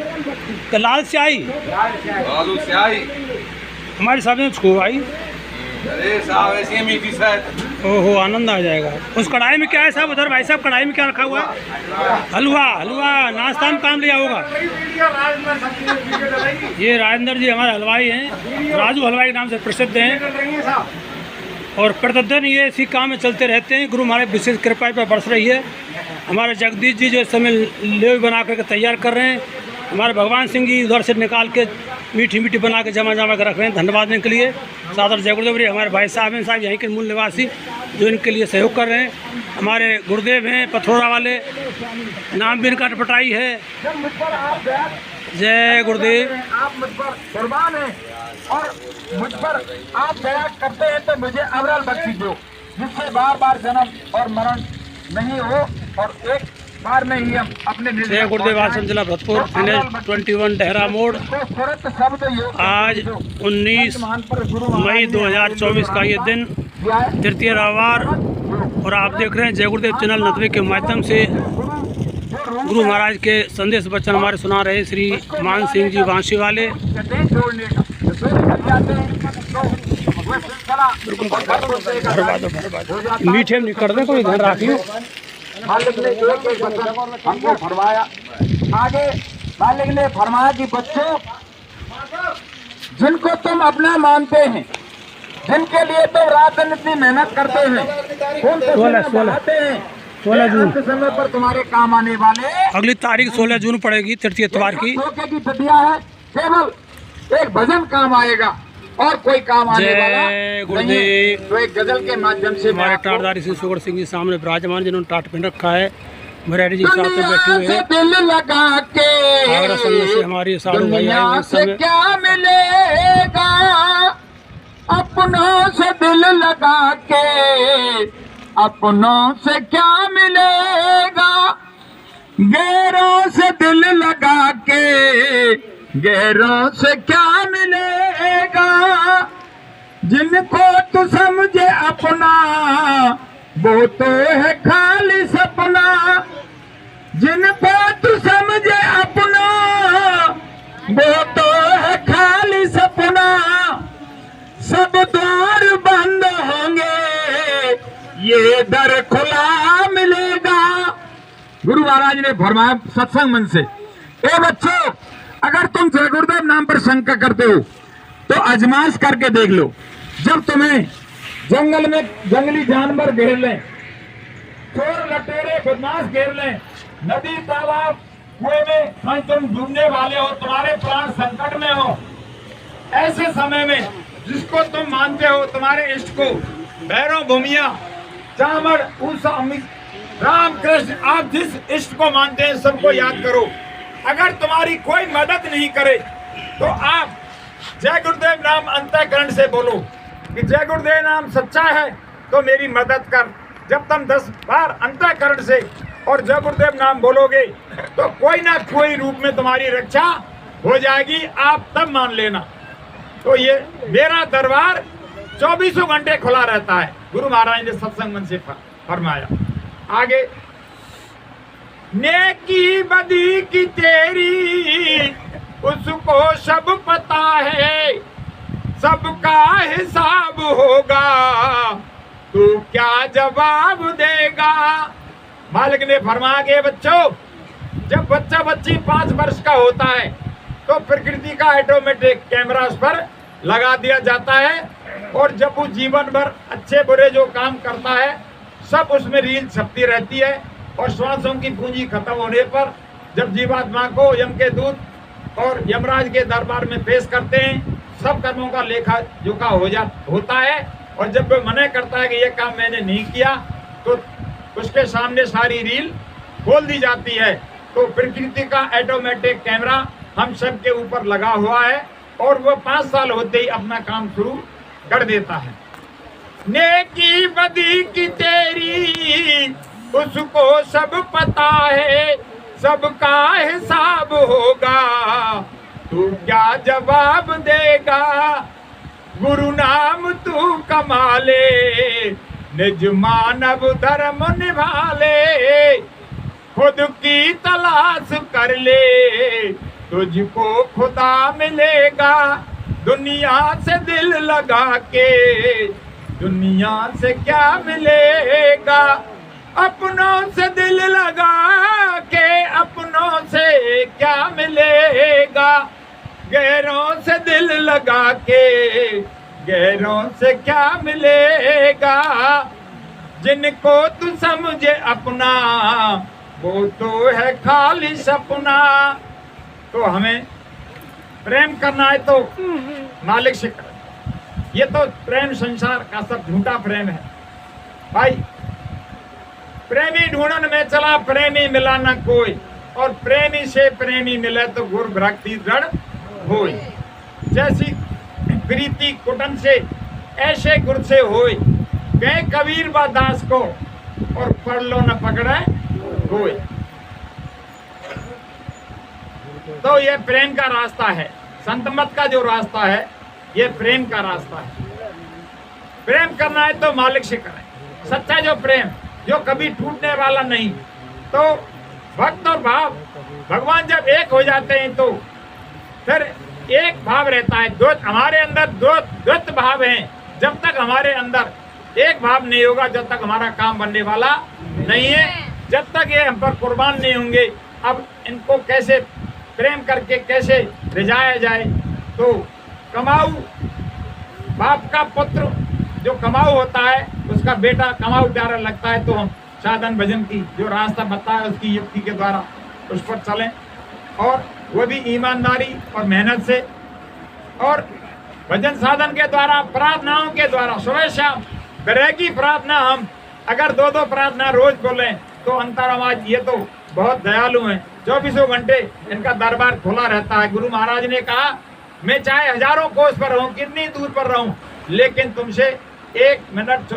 तो लाल स्याही, बालू स्याही हमारे साहब ने छो आई। अरे साहब ऐसी मीठी शायद। ओहो, आनंद आ जाएगा। उस कढ़ाई में क्या है साहब? उधर भाई साहब कढ़ाई में क्या रखा हुआ है? हलवा। हलवा नाश्ता में काम लिया होगा। ये राजेंद्र जी हमारे हलवाई हैं, राजू हलवाई के नाम से प्रसिद्ध हैं, और प्रतिदिन ये इसी काम में चलते रहते हैं। गुरु हमारे विशेष कृपा पर बरस रही है। हमारे जगदीश जी जो इस समय लेव बना करके तैयार कर रहे हैं, हमारे भगवान सिंह जी उधर से निकाल के मीठी मीठी बना के जमा जमा कर रख रहे हैं, धन्यवाद देने के लिए। सादर जय गुरुदेव। हमारे भाई साहब हैं, साहब यहीं के मूल निवासी, जो इनके लिए सहयोग कर रहे हैं। हमारे गुरुदेव हैं पथरोड़ा वाले, नाम भी इनका टपटाई है। जय गुरुदेव। आप मुझ पर कुर्बान हैं और मुझ पर आप दया करते हैं तो मुझे अवरल बख्शी दो, जिससे बार बार जन्म और मरण नहीं हो और एक बार में ही हम अपने जय गुरुदेव। आश्रम जिला भरतपुर, NH21 डेहरा मोड़। आज 19 मई 2024 का ये दिन, तृतीय रविवार, और आप देख रहे हैं जय गुरुदेव चैनल नतवे के माध्यम से गुरु महाराज के संदेश वचन हमारे सुना रहे श्री मान सिंह जी वांशी वाले। मीठे नहीं कर दे, कोई ध्यान रखियो। मालिक ने एक वचन हमको फरमाया, आगे मालिक ने फरमाया कि बच्चों, जिनको तुम अपना मानते हैं, जिनके लिए तुम रात दिन इतनी मेहनत करते हैं, उन 16 जून समय पर तुम्हारे काम आने वाले। अगली तारीख 16 जून पड़ेगी, तृतीय इतवार की। धोखे की तटिया है, केवल एक भजन काम आएगा और कोई काम आने वाला नहीं। तो एक गजल के माध्यम से हमारे टाटदारी श्री सुगढ़ सिंह जी सामने विराजमान, जिन्होंने टाट पहन रखा है, भराड़ी जी साथ में बैठे हुए हैं। दिल लगा के आगरा संघ से हमारे साधु भाई आए हुए इस समय। क्या मिलेगा अपनों से दिल लगा के, अपनों से क्या मिलेगा, गैरों से दिल लगा के, गैरों से क्या मिलेगा, जिनको तू समझे अपना वो तो है खाली सपना, जिनको तू समझे अपना वो तो है खाली सपना, सब द्वार बंद होंगे ये दर खुला मिलेगा। गुरु महाराज ने फरमाया सत्संग मन से, ए बच्चों, अगर तुम जय गुरुदेव नाम पर शंका करते हो तो आजमाइश करके देख लो। जब तुम्हें जंगल में जंगली जानवर घेर लें, चोर लटेरे बदमाश घेर लें, नदी तालाब कुएं में कहीं तुम डूबने वाले हो, तुम्हारे प्राण संकट में हो, ऐसे समय में जिसको तुम मानते हो, तुम्हारे इष्ट को, भैरव भूमिया, चामड़, उषा, राम कृष्ण, आप जिस इष्ट को मानते हैं सबको याद करो। अगर तुम्हारी कोई मदद नहीं करे तो आप जय गुरुदेव नाम अंतःकरण से बोलो कि जय गुरुदेव नाम सच्चा है तो मेरी मदद कर। जब तुम 10 बार अंतःकरण से और जय गुरुदेव नाम बोलोगे तो कोई ना कोई रूप में तुम्हारी रक्षा हो जाएगी, आप तब मान लेना। तो ये मेरा दरबार 24 घंटे खुला रहता है, गुरु महाराज ने सत्संग मन से फरमाया। आगे, नेकी बदी की तेरी उसको सब पता है, सबका हिसाब होगा, तू क्या जवाब देगा। मालिक ने फरमाया कि बच्चों, जब बच्चा बच्ची 5 वर्ष का होता है तो प्रकृति का ऑटोमेटिक कैमरा उस पर लगा दिया जाता है, और जब वो जीवन भर अच्छे बुरे जो काम करता है सब उसमें रील छपती रहती है, और श्वासों की पूंजी खत्म होने पर जब जीवात्मा को यम के दूत और यमराज के दरबार में पेश करते हैं, सब कर्मों का लेखा जोखा होता है, और जब वो मना करता है कि ये काम मैंने नहीं किया तो उसके सामने सारी रील खोल दी जाती है। तो प्रकृति का ऑटोमेटिक कैमरा हम सब के ऊपर लगा हुआ है, और वो 5 साल होते ही अपना काम शुरू कर देता है। नेकी बदी की तेरी उसको सब पता है, सबका हिसाब होगा, तू क्या जवाब देगा। गुरु नाम तू कमा ले, निज मानव धर्म निभा ले, खुद की तलाश कर ले, तुझको खुदा मिलेगा। दुनिया से दिल लगा के दुनिया से क्या मिलेगा, अपनों से दिल लगा के अपनों से क्या मिलेगा, गैरों से दिल लगा के गैरों से क्या मिलेगा। जिनको तू समझे अपना वो तो है खाली सपना, तो हमें प्रेम करना है तो मालिक से करें। ये तो प्रेम संसार का सब झूठा प्रेम है भाई। प्रेमी ढूंढन में चला प्रेमी मिला न कोई, और प्रेमी से प्रेमी मिले तो गुर भक्ति दृढ़ होई। जैसी प्रीति कुटन से ऐसे गुर से होई, कहे कबीर बा दास को और पढ़ लो न पकड़े कोई। तो ये प्रेम का रास्ता है, संत मत का जो रास्ता है ये प्रेम का रास्ता है। प्रेम करना है तो मालिक से करें, सच्चा जो प्रेम जो कभी टूटने वाला नहीं। तो भक्त और भाव भगवान जब एक हो जाते हैं तो फिर एक भाव रहता है। दो हमारे अंदर दो द्वैत भाव हैं। जब तक हमारे अंदर एक भाव नहीं होगा, जब तक हमारा काम बनने वाला नहीं है, जब तक ये हम पर कुर्बान नहीं होंगे। अब इनको कैसे प्रेम करके कैसे रिझाया जाए। तो कमाऊ बाप का पुत्र जो कमाऊ होता है उसका बेटा कमाऊ प्यारा लगता है। तो हम साधन भजन की जो रास्ता बताया उसकी युक्ति के द्वारा उस पर चलें, और वो भी ईमानदारी और मेहनत से, और भजन साधन के द्वारा प्रार्थनाओं के द्वारा सुबह शाम विरह की प्रार्थना हम अगर 2-2 प्रार्थना रोज बोलें तो अंतरावाज ये तो बहुत दयालु हैं। 24 घंटे इनका दरबार खुला रहता है। गुरु महाराज ने कहा मैं चाहे हजारों कोस पर रहूं, कितनी दूर पर रहूं, लेकिन तुमसे 1 मिनट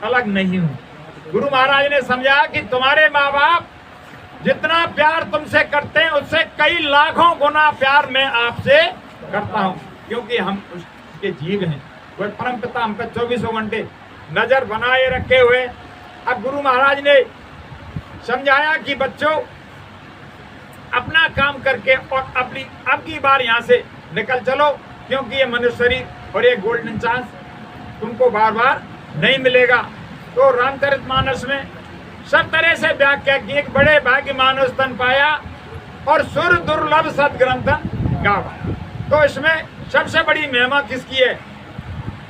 अलग नहीं हूं। गुरु महाराज ने समझा कि तुम्हारे माँ बाप जितना प्यार तुमसे करते हैं उससे कई लाखों गुना प्यार मैं आपसे करता हूं, क्योंकि हम उसके जीव हैं। वह परम पिता हम पर 24 घंटे नजर बनाए रखे हुए। अब गुरु महाराज ने समझाया कि बच्चों अपना काम करके और अपनी अब की बार यहाँ से निकल चलो, क्योंकि ये मनुष्य शरीर और ये गोल्डन चांस तुमको बार बार नहीं मिलेगा। तो रामचरितमानस में सब तरह से व्याख्या की, एक बड़े भाग्य मानुष तन पाया और सुर दुर्लभ सदग्रंथन गावा। तो इसमें सबसे बड़ी महिमा किसकी है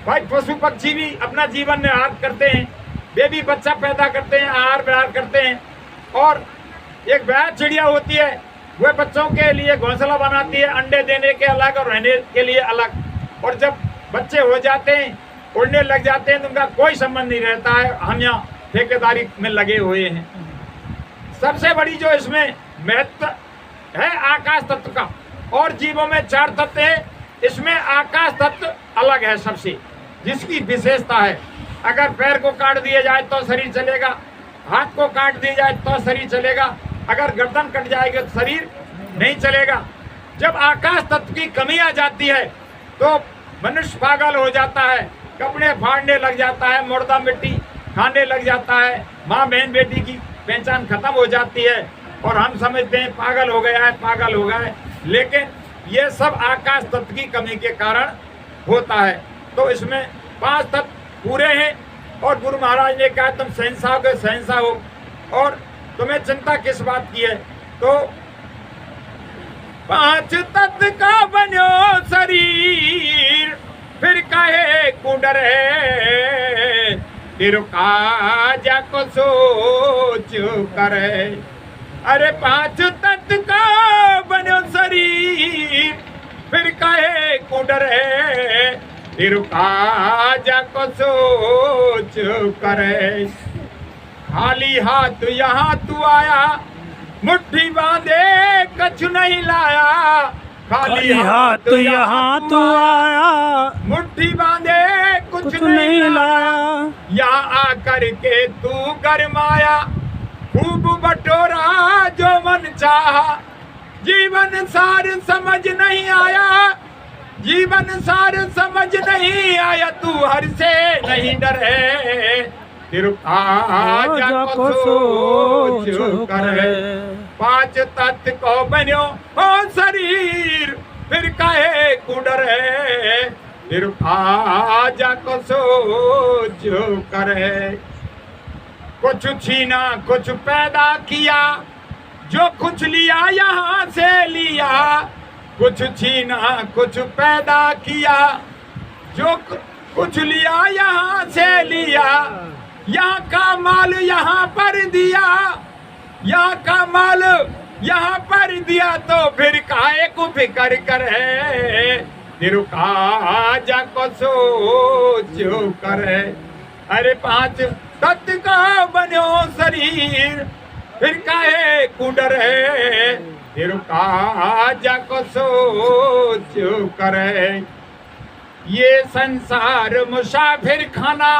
भाई? पशु पक्षी भी अपना जीवन निर्वाह करते हैं, वे भी बच्चा पैदा करते हैं, आहार विहार करते हैं, और एक वह चिड़िया होती है वह बच्चों के लिए घोंसला बनाती है, अंडे देने के अलग और रहने के लिए अलग। और जब बच्चे हो जाते हैं उड़ने लग जाते हैं तो उनका कोई संबंध नहीं रहता है, हम यहाँ ठेकेदारी में लगे हुए हैं। सबसे बड़ी जो इसमें महत्व है आकाश तत्व का, और जीवों में 4 तत्व है, इसमें आकाश तत्व अलग है सबसे, जिसकी विशेषता है अगर पैर को काट दिया जाए तो शरीर चलेगा, हाथ को काट दिया जाए तो शरीर चलेगा, अगर गर्दन कट जाएगी तो शरीर नहीं चलेगा। जब आकाश तत्व की कमी आ जाती है तो मनुष्य पागल हो जाता है, कपड़े फाड़ने लग जाता है, मुर्दा मिट्टी खाने लग जाता है, माँ बहन बेटी की पहचान खत्म हो जाती है और हम समझते हैं पागल हो गया है, पागल हो गया है। लेकिन ये सब आकाश तत्व की कमी के कारण होता है। तो इसमें 5 तत्व पूरे हैं और गुरु महाराज ने कहा तुम शहंशाह के शहंशाह हो और तुम्हें चिंता किस बात की है। तो 5 तत्व का बनो शरीर फिर कहे कुडर है, फिर काजा को सोच करे। अरे 5 तत्व का बनो शरीर फिर कहे कुडर है, फिर काजा को सोच करे। खाली हाथ यहाँ तू आया, मुट्ठी बांधे कछु नहीं लाया। खाली हाथ यहाँ तू आया, मुट्ठी बांधे कुछ नहीं लाया। यहाँ आकर के तू गरमाया, खूब बटोरा जो मन चाहा। जीवन सार समझ नहीं आया, जीवन सार समझ नहीं आया। तू हर से नहीं डरे, फिर आजा को सोच करे। 5 तत्व को बनो हो शरीर फिर कहे कुडर है, फिर आजा को सोच करे। कुछ छीना कुछ पैदा किया, जो कुछ लिया यहाँ से लिया। कुछ छीना कुछ पैदा किया, जो कुछ लिया यहाँ से लिया। यहाँ का माल यहाँ पर दिया, यहाँ का माल यहाँ पर दिया तो फिर काहे को फिकर कर है, तेरू काजा को सोचो कर है। अरे 5 तत्व का बन्यो शरीर, फिर काहे को डर है, तेरू काजा को सोचो कर है। ये संसार मुसाफिर खाना,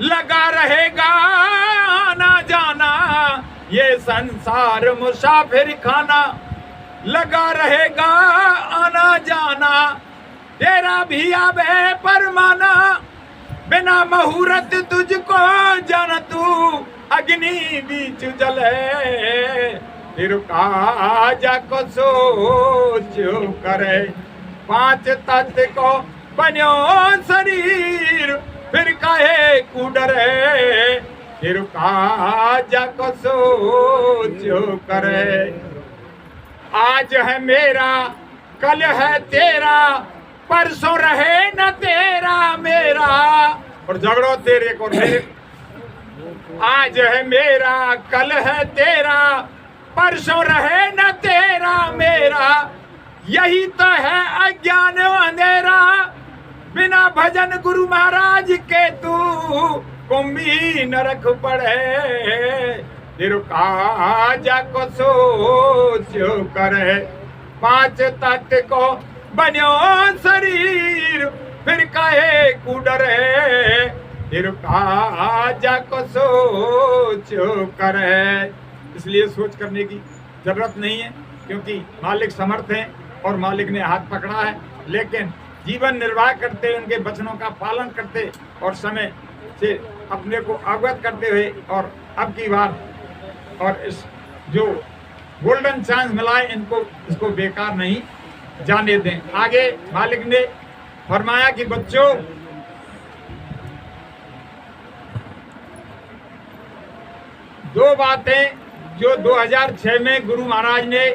लगा रहेगा आना जाना। ये संसार मुसाफिर खाना, लगा रहेगा आना जाना। तेरा भी अब है परमाना, बिना मुहूर्त तुझको जान तू अग्नि बीच जले, तेरू काजा को सोचो करे। 5 तत्व को बन्यो शरीर, फिर काहे को डरे, तेरू काजा को सोचो करे। आज है मेरा कल है तेरा, परसों रहे न तेरा मेरा, और झगड़ो तेरे को मेरे। आज है मेरा कल है तेरा, परसों रहे न तेरा मेरा। यही तो है अज्ञान अंधेरा, बिना भजन गुरु महाराज के तू कुंभी नरक पड़े, तेरू काजा को सोचो करे। 5 तत्व को बन्यो शरीर, फिर काहे को डरे, तेरू काजा को सोचो करे। इसलिए सोच करने की जरूरत नहीं है, क्योंकि मालिक समर्थ है और मालिक ने हाथ पकड़ा है। लेकिन जीवन निर्वाह करते, उनके वचनों का पालन करते और समय से अपने को अवगत करते हुए, और अब की बार और इस जो गोल्डन चांस मिला है, इनको इसको बेकार नहीं जाने दें। आगे मालिक ने फरमाया कि बच्चों, दो बातें जो 2006 में गुरु महाराज ने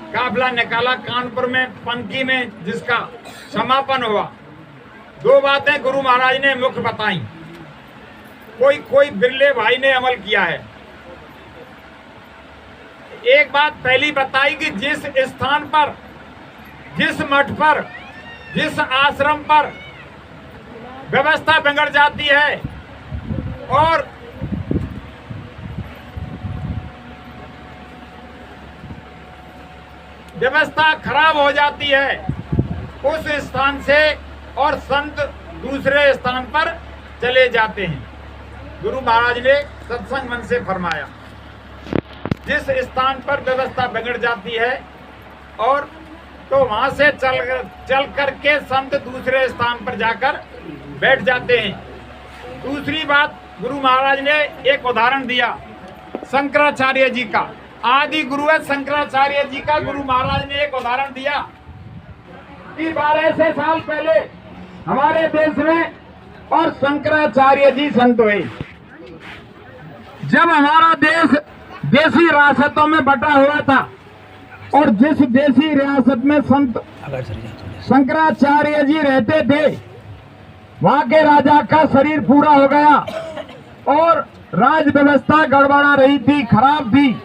काफिला निकाला कानपुर में, पनकी में, जिसका समापन हुआ। 2 बातें गुरु महाराज ने मुख्य बताई, कोई बिरले भाई ने अमल किया है। एक बात पहली बताई कि जिस स्थान पर, जिस मठ पर, जिस आश्रम पर व्यवस्था बिगड़ जाती है और व्यवस्था खराब हो जाती है, उस स्थान से और संत दूसरे स्थान पर चले जाते हैं। गुरु महाराज ने सत्संग मन से फरमाया, जिस स्थान पर व्यवस्था बिगड़ जाती है और तो वहां से चल करके संत दूसरे स्थान पर जाकर बैठ जाते हैं। दूसरी बात, गुरु महाराज ने एक उदाहरण दिया शंकराचार्य जी का। आदि गुरु है शंकराचार्य जी का। गुरु महाराज ने एक उदाहरण दिया कि 1200 साल पहले हमारे देश में और शंकराचार्य जी संत हुए। जब हमारा देश देसी रियासतों में बटा हुआ था और जिस देसी रियासत में संत शंकराचार्य जी रहते थे, वहां के राजा का शरीर पूरा हो गया और राज व्यवस्था गड़बड़ा रही थी, खराब थी।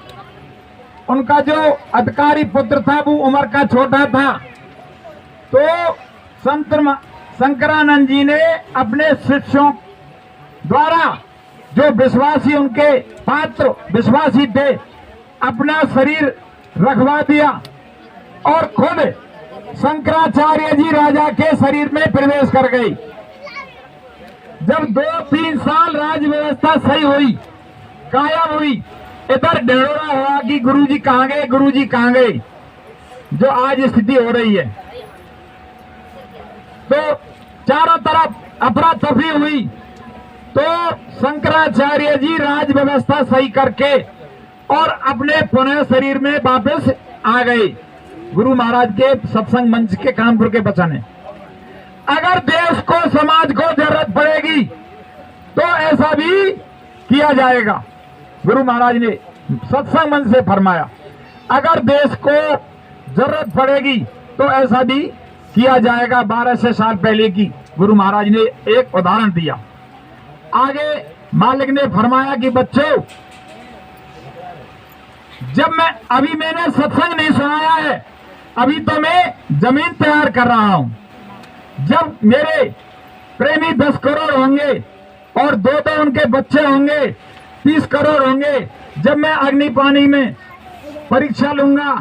उनका जो अधिकारी पुत्र था वो उम्र का छोटा था। तो संत शंकरानंद जी ने अपने शिष्यों द्वारा, जो विश्वासी उनके पात्र विश्वासी थे, अपना शरीर रखवा दिया और खुद शंकराचार्य जी राजा के शरीर में प्रवेश कर गई। जब 2-3 साल राज व्यवस्था सही हुई, कायम हुई, इधर ढेरोरा हुआ कि गुरुजी कहाँ गए, गुरुजी कहाँ गए, जो आज स्थिति हो रही है। तो चारों तरफ अफरा तफरी हुई। तो शंकराचार्य जी राज व्यवस्था सही करके और अपने पुनः शरीर में वापस आ गए। गुरु महाराज के सत्संग मंच के कानपुर के वचन है। अगर देश को, समाज को जरूरत पड़ेगी तो ऐसा भी किया जाएगा। गुरु महाराज ने सत्संग मंच से फरमाया, अगर देश को जरूरत पड़ेगी तो ऐसा भी किया जाएगा। 1200 साल पहले की गुरु महाराज ने एक उदाहरण दिया। आगे मालिक ने फरमाया कि बच्चों, जब मैंने सत्संग नहीं सुनाया है, अभी तो मैं जमीन तैयार कर रहा हूं। जब मेरे प्रेमी 10 करोड़ होंगे और दो उनके बच्चे होंगे, 30 करोड़ होंगे, जब मैं अग्नि पानी में परीक्षा लूंगा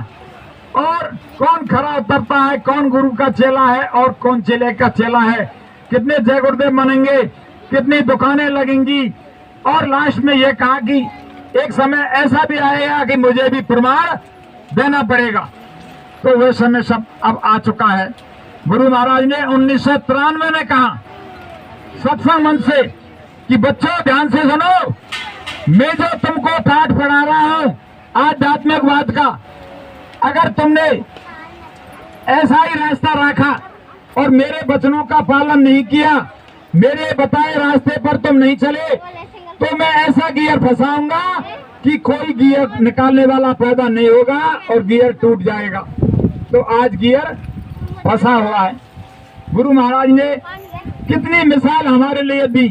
और कौन खरा उतरता है, कौन गुरु का चेला है और कौन चेले का चेला है, कितने जय गुरुदेव बनेंगे, कितनी दुकानें लगेंगी, और लास्ट में ये कहा कि एक समय ऐसा भी आएगा कि मुझे भी प्रमाण देना पड़ेगा। तो वह समय सब अब आ चुका है। गुरु महाराज ने 1993 में कहा सत्संग मंच से कि बच्चों ध्यान से सुनो, मैं जो तुमको पाठ पढ़ा रहा हूं आध्यात्मिकवाद का, अगर तुमने ऐसा ही रास्ता रखा और मेरे वचनों का पालन नहीं किया, मेरे बताए रास्ते पर तुम नहीं चले, तो मैं ऐसा गियर फंसाऊंगा कि कोई गियर निकालने वाला पैदा नहीं होगा और गियर टूट जाएगा। तो आज गियर फंसा हुआ है। गुरु महाराज ने कितनी मिसाल हमारे लिए दी,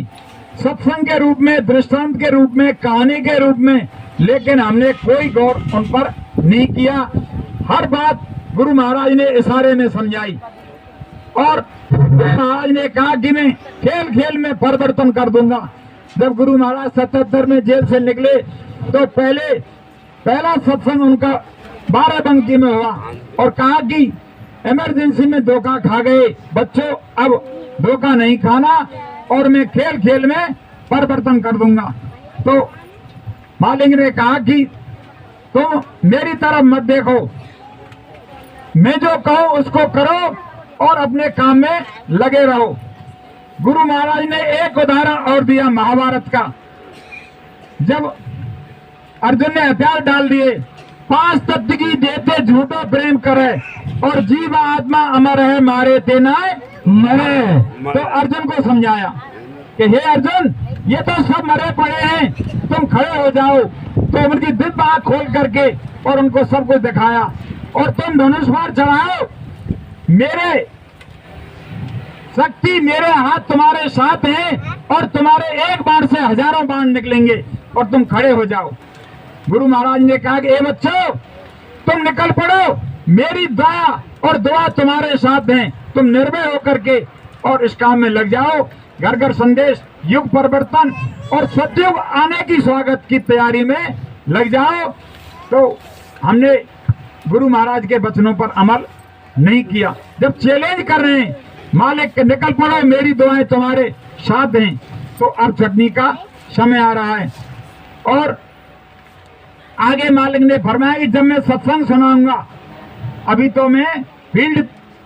सत्संग के रूप में, दृष्टांत के रूप में, कहानी के रूप में, लेकिन हमने कोई गौर उन पर नहीं किया। हर बात गुरु महाराज ने इशारे में समझाई और महाराज ने कहा कि मैं खेल खेल में परिवर्तन कर दूंगा। जब गुरु महाराज 77 में जेल से निकले तो पहला सत्संग उनका बाराबंकी में हुआ और कहा कि इमरजेंसी में धोखा खा गए बच्चों, अब धोखा नहीं खाना और मैं खेल खेल में परिवर्तन कर दूंगा। तो मालिक ने कहा कि तुम मेरी तरफ मत देखो, मैं जो कहूं उसको करो और अपने काम में लगे रहो। गुरु महाराज ने एक उदाहरण और दिया महाभारत का। जब अर्जुन ने हथियार डाल दिए, 5 तत्व की देते झूठो प्रेम करे और जीव आत्मा अमर है मारे तेना मरे। तो अर्जुन को समझाया कि हे अर्जुन, ये तो सब मरे पड़े हैं, तुम खड़े हो जाओ। तो उनकी दिव्य आंख खोल करके और उनको सब कुछ दिखाया और तुम धनुष बाण चढ़ाओ, मेरे शक्ति, मेरे हाथ तुम्हारे साथ हैं और तुम्हारे एक बाण से हजारों बाण निकलेंगे और तुम खड़े हो जाओ। गुरु महाराज ने कहा कि ए बच्चों, तुम निकल पड़ो, मेरी दया और दुआ तुम्हारे साथ हैं, तुम निर्भय होकर के और इस काम में लग जाओ। घर घर संदेश, युग परिवर्तन और सतयुग आने की स्वागत की तैयारी में लग जाओ। तो हमने गुरु महाराज के वचनों पर अमल नहीं किया। जब चैलेंज कर रहे हैं मालिक निकल पड़ो, मेरी दुआएं तुम्हारे साथ हैं, तो अब छटनी का समय आ रहा है। और आगे मालिक ने फरमाया कि जब मैं सत्संग सुनाऊंगा, अभी तो मैं फील्ड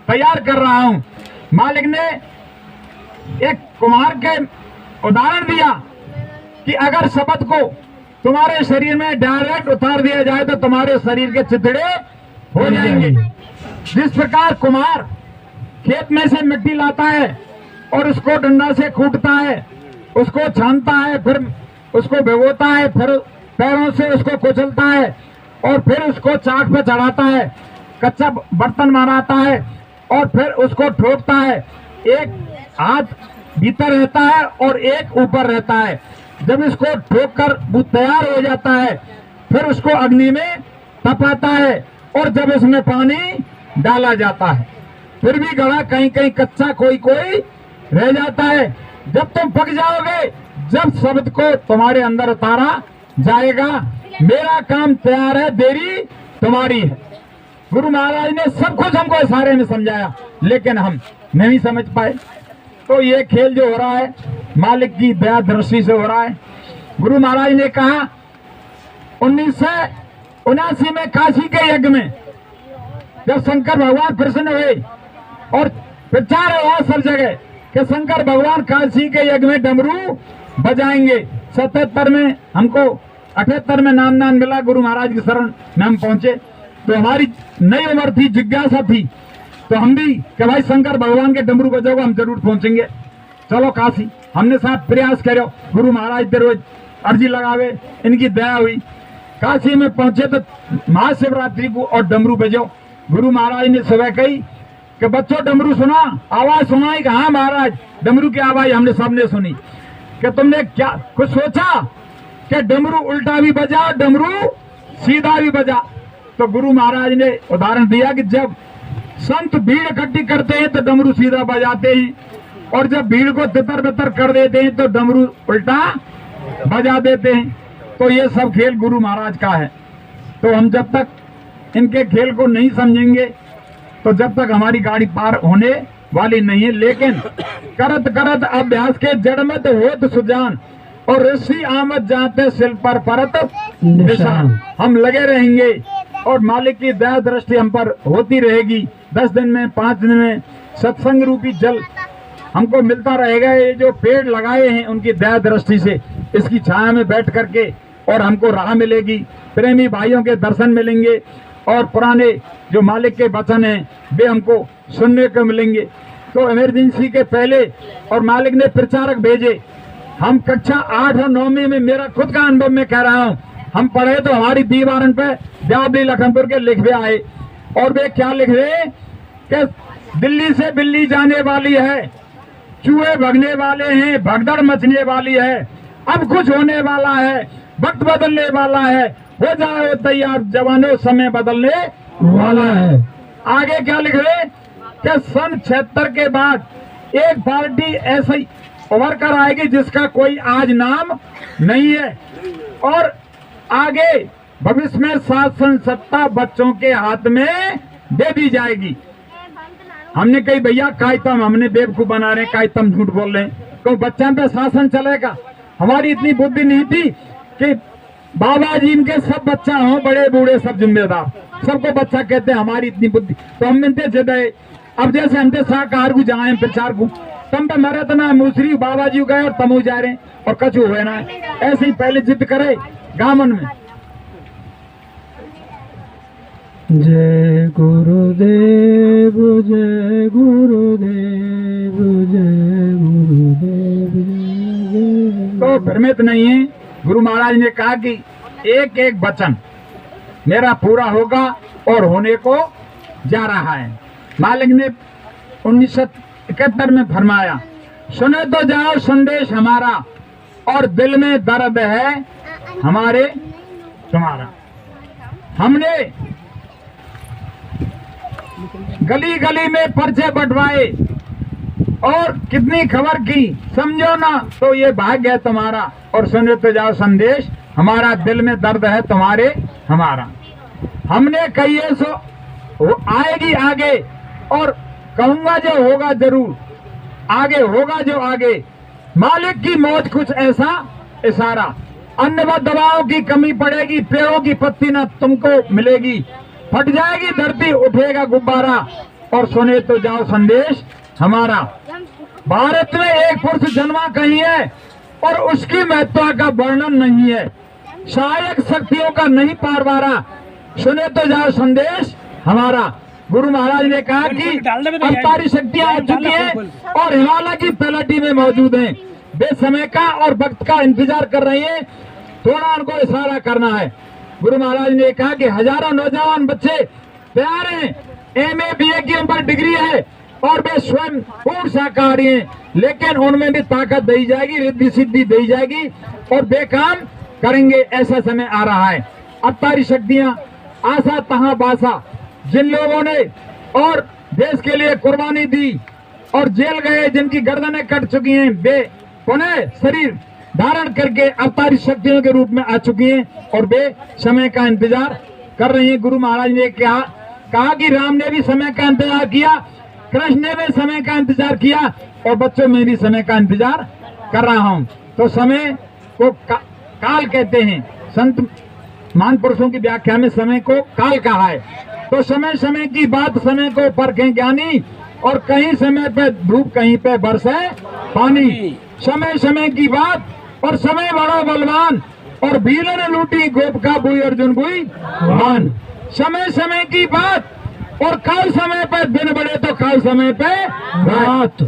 तैयार कर रहा हूं। मालिक ने एक कुम्हार के उदाहरण दिया कि अगर शब्द को तुम्हारे शरीर में डायरेक्ट उतार दिया जाए तो तुम्हारे शरीर के चिथड़े हो जाएंगे। जिस प्रकार कुम्हार खेत में से मिट्टी लाता है और उसको डंडा से कूटता है, उसको छानता है, फिर उसको भिगोता है, फिर पैरों से उसको कुचलता है और फिर उसको चाक पे चढ़ाता है, कच्चा बर्तन बनाता है और फिर उसको ठोकता है। एक हाथ भीतर रहता है और एक ऊपर रहता है। जब इसको ठोक कर वो तैयार हो जाता है, फिर उसको अग्नि में तपाता है और जब इसमें पानी डाला जाता है, फिर भी गड़ा कहीं कहीं कच्चा कोई कोई रह जाता है। जब तुम पक जाओगे, जब शब्द को तुम्हारे अंदर उतारा जाएगा, मेरा काम तैयार है, देरी तुम्हारी है। गुरु महाराज ने सब कुछ हमको इशारे में समझाया, लेकिन हम नहीं समझ पाए। तो ये खेल जो हो रहा है मालिक की दया दृष्टि से हो रहा है। गुरु महाराज ने कहा 1979 में काशी के यज्ञ में जब शंकर भगवान प्रसन्न हुए और प्रचार हुआ सब जगह कि शंकर भगवान काशी के यज्ञ में डमरू बजाएंगे। 77 में हमको 78 में नाम मिला, गुरु महाराज की शरण में हम पहुंचे। तो हमारी नई उम्र थी, जिज्ञासा थी, तो हम भी कि भाई शंकर भगवान के डमरू बजाओगे, हम जरूर पहुंचेंगे, चलो काशी। हमने साथ प्रयास करो, गुरु महाराज दे रोज अर्जी लगावे, इनकी दया हुई। काशी में पहुंचे तो महाशिवरात्रि को और डमरू बजो। गुरु महाराज ने सुबह कही कि बच्चों डमरू सुना, आवाज सुनाई? कि हाँ महाराज, डमरू की आवाज हमने सबने सुनी। कि तुमने क्या कुछ सोचा कि डमरू उल्टा भी बजा, डमरू सीधा भी बजा। तो गुरु महाराज ने उदाहरण दिया कि जब संत भीड़ इकट्ठी करते हैं तो डमरू सीधा बजाते हैं, और जब भीड़ को तितर बितर कर देते हैं तो डमरू उल्टा बजा देते हैं। तो ये सब खेल गुरु महाराज का है। तो हम जब तक इनके खेल को नहीं समझेंगे तो जब तक हमारी गाड़ी पार होने वाली नहीं है। लेकिन करत करत अभ्यास के जड़ में तो होत सुजान, और ऋषि आमद जाते सिल पर परत निशान। हम लगे रहेंगे और मालिक की दया दृष्टि हम पर होती रहेगी। 10 दिन में 5 दिन में सत्संग रूपी जल हमको मिलता रहेगा। ये जो पेड़ लगाए हैं उनकी दया दृष्टि से इसकी छाया में बैठ करके और हमको राह मिलेगी, प्रेमी भाइयों के दर्शन मिलेंगे, और पुराने जो मालिक के वचन हैं वे हमको सुनने को मिलेंगे। तो इमरजेंसी के पहले और मालिक ने प्रचारक भेजे। हम कक्षा 8 और 9वीं में, मेरा खुद का अनुभव में कह रहा हूँ, हम पढ़े तो हमारी दीवारन पे ब्यावली लखनपुर के लिखवे आए, और वे क्या लिख रहे कि दिल्ली से बिल्ली जाने वाली है, चूहे भगने वाले हैं, भगदड़ मचने वाली है, अब कुछ होने वाला है, वक्त बदलने वाला है, हो जाओ तैयार जवानों, समय बदलने वाला है। आगे क्या लिख रहे कि सन 76 के बाद एक पार्टी ऐसी उभर कर आएगी जिसका कोई आज नाम नहीं है, और आगे भविष्य में शासन सत्ता बच्चों के हाथ में दे दी जाएगी। हमने कही भैया कायतम, हमने बेवकूफ बना रहे, कायतम झूठ बोल रहे हैं, तो बच्चों पे शासन चलेगा। हमारी इतनी बुद्धि नहीं थी कि बाबा जी इनके सब बच्चा हो, बड़े बूढ़े सब जिम्मेदार, सबको बच्चा कहते हैं। हमारी इतनी बुद्धि तो हम मिलते जदे। अब जैसे हमसे साकार को जाए प्रचार को, तम पे मरे तो ना मूसरी बाबा जी गए और तमु जा रहे और कछु हुए ना। ऐसे ही पहले जिद करे गामन में। जय गुरुदेव, जय गुरुदेव, जय गुरुदेव, जय। तो भ्रमित नहीं है। गुरु महाराज ने कहा कि एक एक वचन मेरा पूरा होगा और होने को जा रहा है। मालिक ने 1971 में फरमाया, सुने तो जाओ संदेश हमारा, और दिल में दर्द है हमारे तुम्हारा। हमने गली गली में पर्चे बंटवाए और कितनी खबर की, समझो ना तो ये भाग्य है तुम्हारा, और सुने तो जाओ संदेश हमारा, दिल में दर्द है तुम्हारे हमारा। हमने कहिए सो आएगी आगे, और कहूंगा जो होगा जरूर, आगे होगा जो आगे। मालिक की मौज कुछ ऐसा इशारा, अन्न व दवाओं की कमी पड़ेगी, पेड़ों की पत्ती न तुमको मिलेगी, फट जाएगी धरती उठेगा गुब्बारा, और सुने तो जाओ संदेश हमारा। भारत में एक पुरुष जन्मा कहीं है और उसकी महत्ता का वर्णन नहीं है, सहायक शक्तियों का नहीं पारवारा, सुने तो जाओ संदेश हमारा। गुरु महाराज ने कहा कि अब सारी शक्तियां आ चुकी हैं और हिमालय की तलहटी में मौजूद हैं, वे समय का और वक्त का इंतजार कर रही हैं, थोड़ा उनको इशारा करना है। गुरु महाराज ने कहा कि हजारों नौजवान बच्चे तैयार हैं, MA BA की उन पर डिग्री है और वे स्वयं पूर्ण शाकाहारी हैं, लेकिन उनमें भी ताकत दी जाएगी, रिद्धि सिद्धि दी जाएगी और वे काम करेंगे। ऐसा समय आ रहा है। अब सारी शक्तियां आशा तहां बासा, जिन लोगों ने और देश के लिए कुर्बानी दी और जेल गए, जिनकी गर्दनें कट चुकी हैं, वे पुनः शरीर धारण करके अवतारी शक्तियों के रूप में आ चुकी हैं और वे समय का इंतजार कर रही हैं। गुरु महाराज ने कहा कि राम ने भी समय का इंतजार किया, कृष्ण ने भी समय का इंतजार किया, और बच्चों में भी समय का इंतजार कर रहा हूँ। तो समय को काल कहते हैं। संत महान पुरुषों की व्याख्या में समय को काल कहा है। तो समय समय की बात, समय को परखें ज्ञानी, और कहीं समय पे धूप कहीं पे बरसे पानी। समय समय की बात और समय बड़ा बलवान, और भीलन लूटी गोप का बुई अर्जुन बुई मान। समय समय की बात और काल समय पे दिन बड़े तो काल समय पे रात।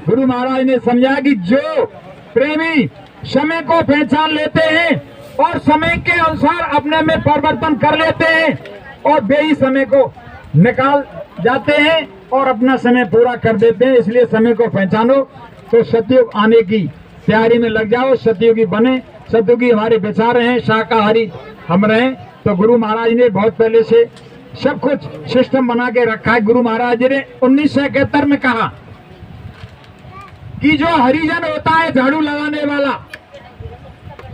गुरु महाराज ने समझाया कि जो प्रेमी समय को पहचान लेते हैं और समय के अनुसार अपने में परिवर्तन कर लेते हैं, और वे ही समय को निकाल जाते हैं और अपना समय पूरा कर देते हैं। इसलिए समय को पहचानो तो सतयुग आने की तैयारी में लग जाओ, सतयुगी बने। सतयुगी हमारे विचार हैं, शाकाहारी हम रहें तो गुरु महाराज ने बहुत पहले से सब कुछ सिस्टम बना के रखा है। गुरु महाराज ने 1971 में कहा कि जो हरिजन होता है झाड़ू लगाने वाला,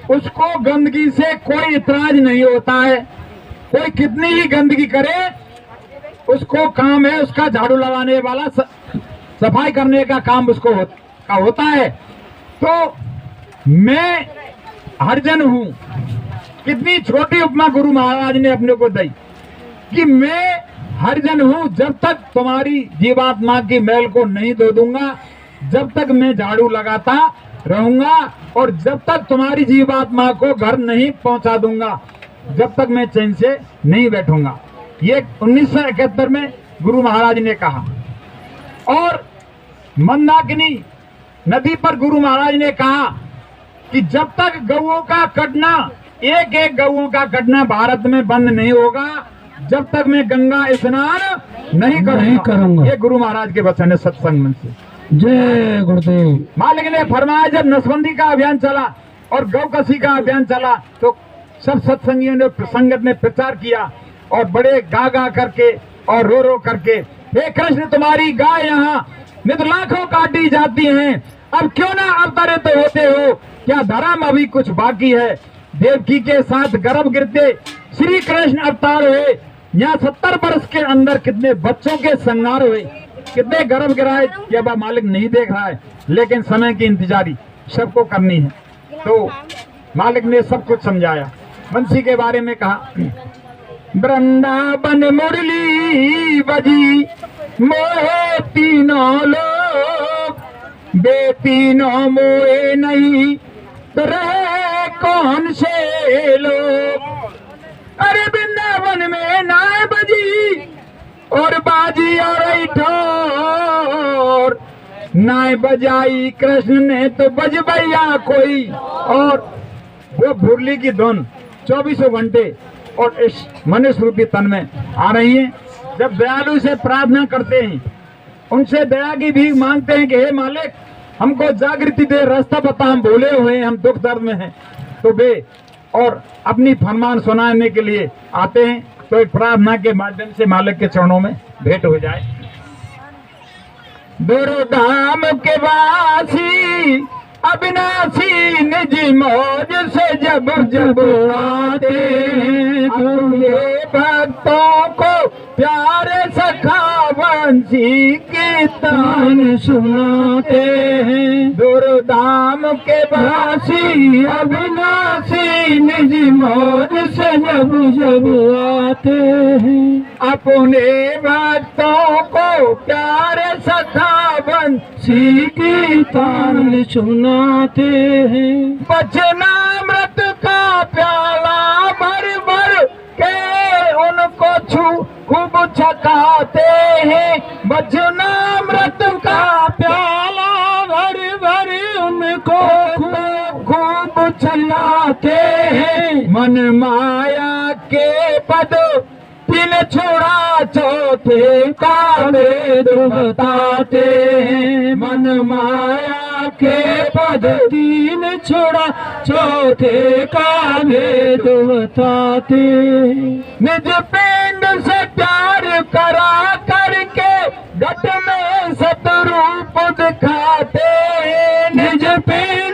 उसको गंदगी से कोई इतराज नहीं होता है। कोई कितनी ही गंदगी करे, उसको काम है उसका झाड़ू लगाने वाला, सफाई करने का काम उसको होता है। तो मैं हरिजन हूं। कितनी छोटी उपमा गुरु महाराज ने अपने को दी कि मैं हरिजन हूं। जब तक तुम्हारी जीवात्मा की मैल को नहीं धो दूंगा, जब तक मैं झाड़ू लगाता रहूंगा, और जब तक तुम्हारी जीवात्मा को घर नहीं पहुंचा दूंगा, जब तक मैं चैन से नहीं बैठूंगा। ये 1971 में गुरु महाराज ने कहा। और मंदाकिनी नदी पर गुरु महाराज ने कहा कि जब तक गौओं का कटना, एक एक गौओं का कटना भारत में बंद नहीं होगा, जब तक मैं गंगा स्नान नहीं करूंगा। ये गुरु महाराज के वचन है सत्संग में से। जय गुरुदेव। मालिक ने फरमाया जब नसबंदी का अभियान चला और गौ कसी का अभियान चला, तो सब सत्संगियों ने, संगत ने प्रचार किया और बड़े गा गा करके और रो रो करके, हे कृष्ण तुम्हारी गाय यहाँ नित लाखों काटी जाती हैं, अब क्यों ना अवतरित होते हो, क्या धर्म अभी कुछ बाकी है। देवकी के साथ गर्भ गिरते श्री कृष्ण अवतार हुए। यहाँ 70 वर्ष के अंदर कितने बच्चों के संहार हुए, कितने गर्भ गिराए, ये अब मालिक नहीं देख रहा है, लेकिन समय की इंतजारी सबको करनी है। तो मालिक ने सब कुछ समझाया। बंसी के बारे में कहा, वृंदावन मुरली बजी मोहे तीनों लोग, बेतीनों मोए नहीं तो रहे कौन से लोग। अरे वृंदावन में नाय बजी और बाजी और ठोर, नाय बजाई कृष्ण ने तो बजबैया कोई। और वो मुरली की धुन 24 घंटे और इस मनुष्य रूपी तन में आ रही है। जब दयालु से प्रार्थना करते हैं, उनसे दया की भीख मांगते हैं कि हे मालिक हमको जागृति दे, रास्ता बता, हम भूले हुए हैं, हम दुख दर्द में हैं, तो वे और अपनी फरमान सुनाने के लिए आते हैं। तो एक प्रार्थना के माध्यम से मालिक के चरणों में भेंट हो जाए। दुर्धाम के वासी अविनाशी निज मौज से जब जब आते हैं, अपने भक्तों को प्यारे सखा बंसी की तान सुनाते हैं। दुर्धाम के वासी अविनाशी निज मौज से जब जब आते हैं, अपने भक्तों को प्यारे सखा बंसी की तान सुनाते हैं। वचनामृत का प्याला भर भर के उनको खूब छकाते हैं। वचनामृत का प्याला भर भर उनको खूब छकाते हैं। मन माया के पद तीन छोड़ा चौथे का वेद बताते हैं। मन माया के पद तीन छोड़ा चौथे का वेद बताते हैं। निज पिंड से प्यार करा करके घट में सतरूप दिखाते हैं। निज पिंड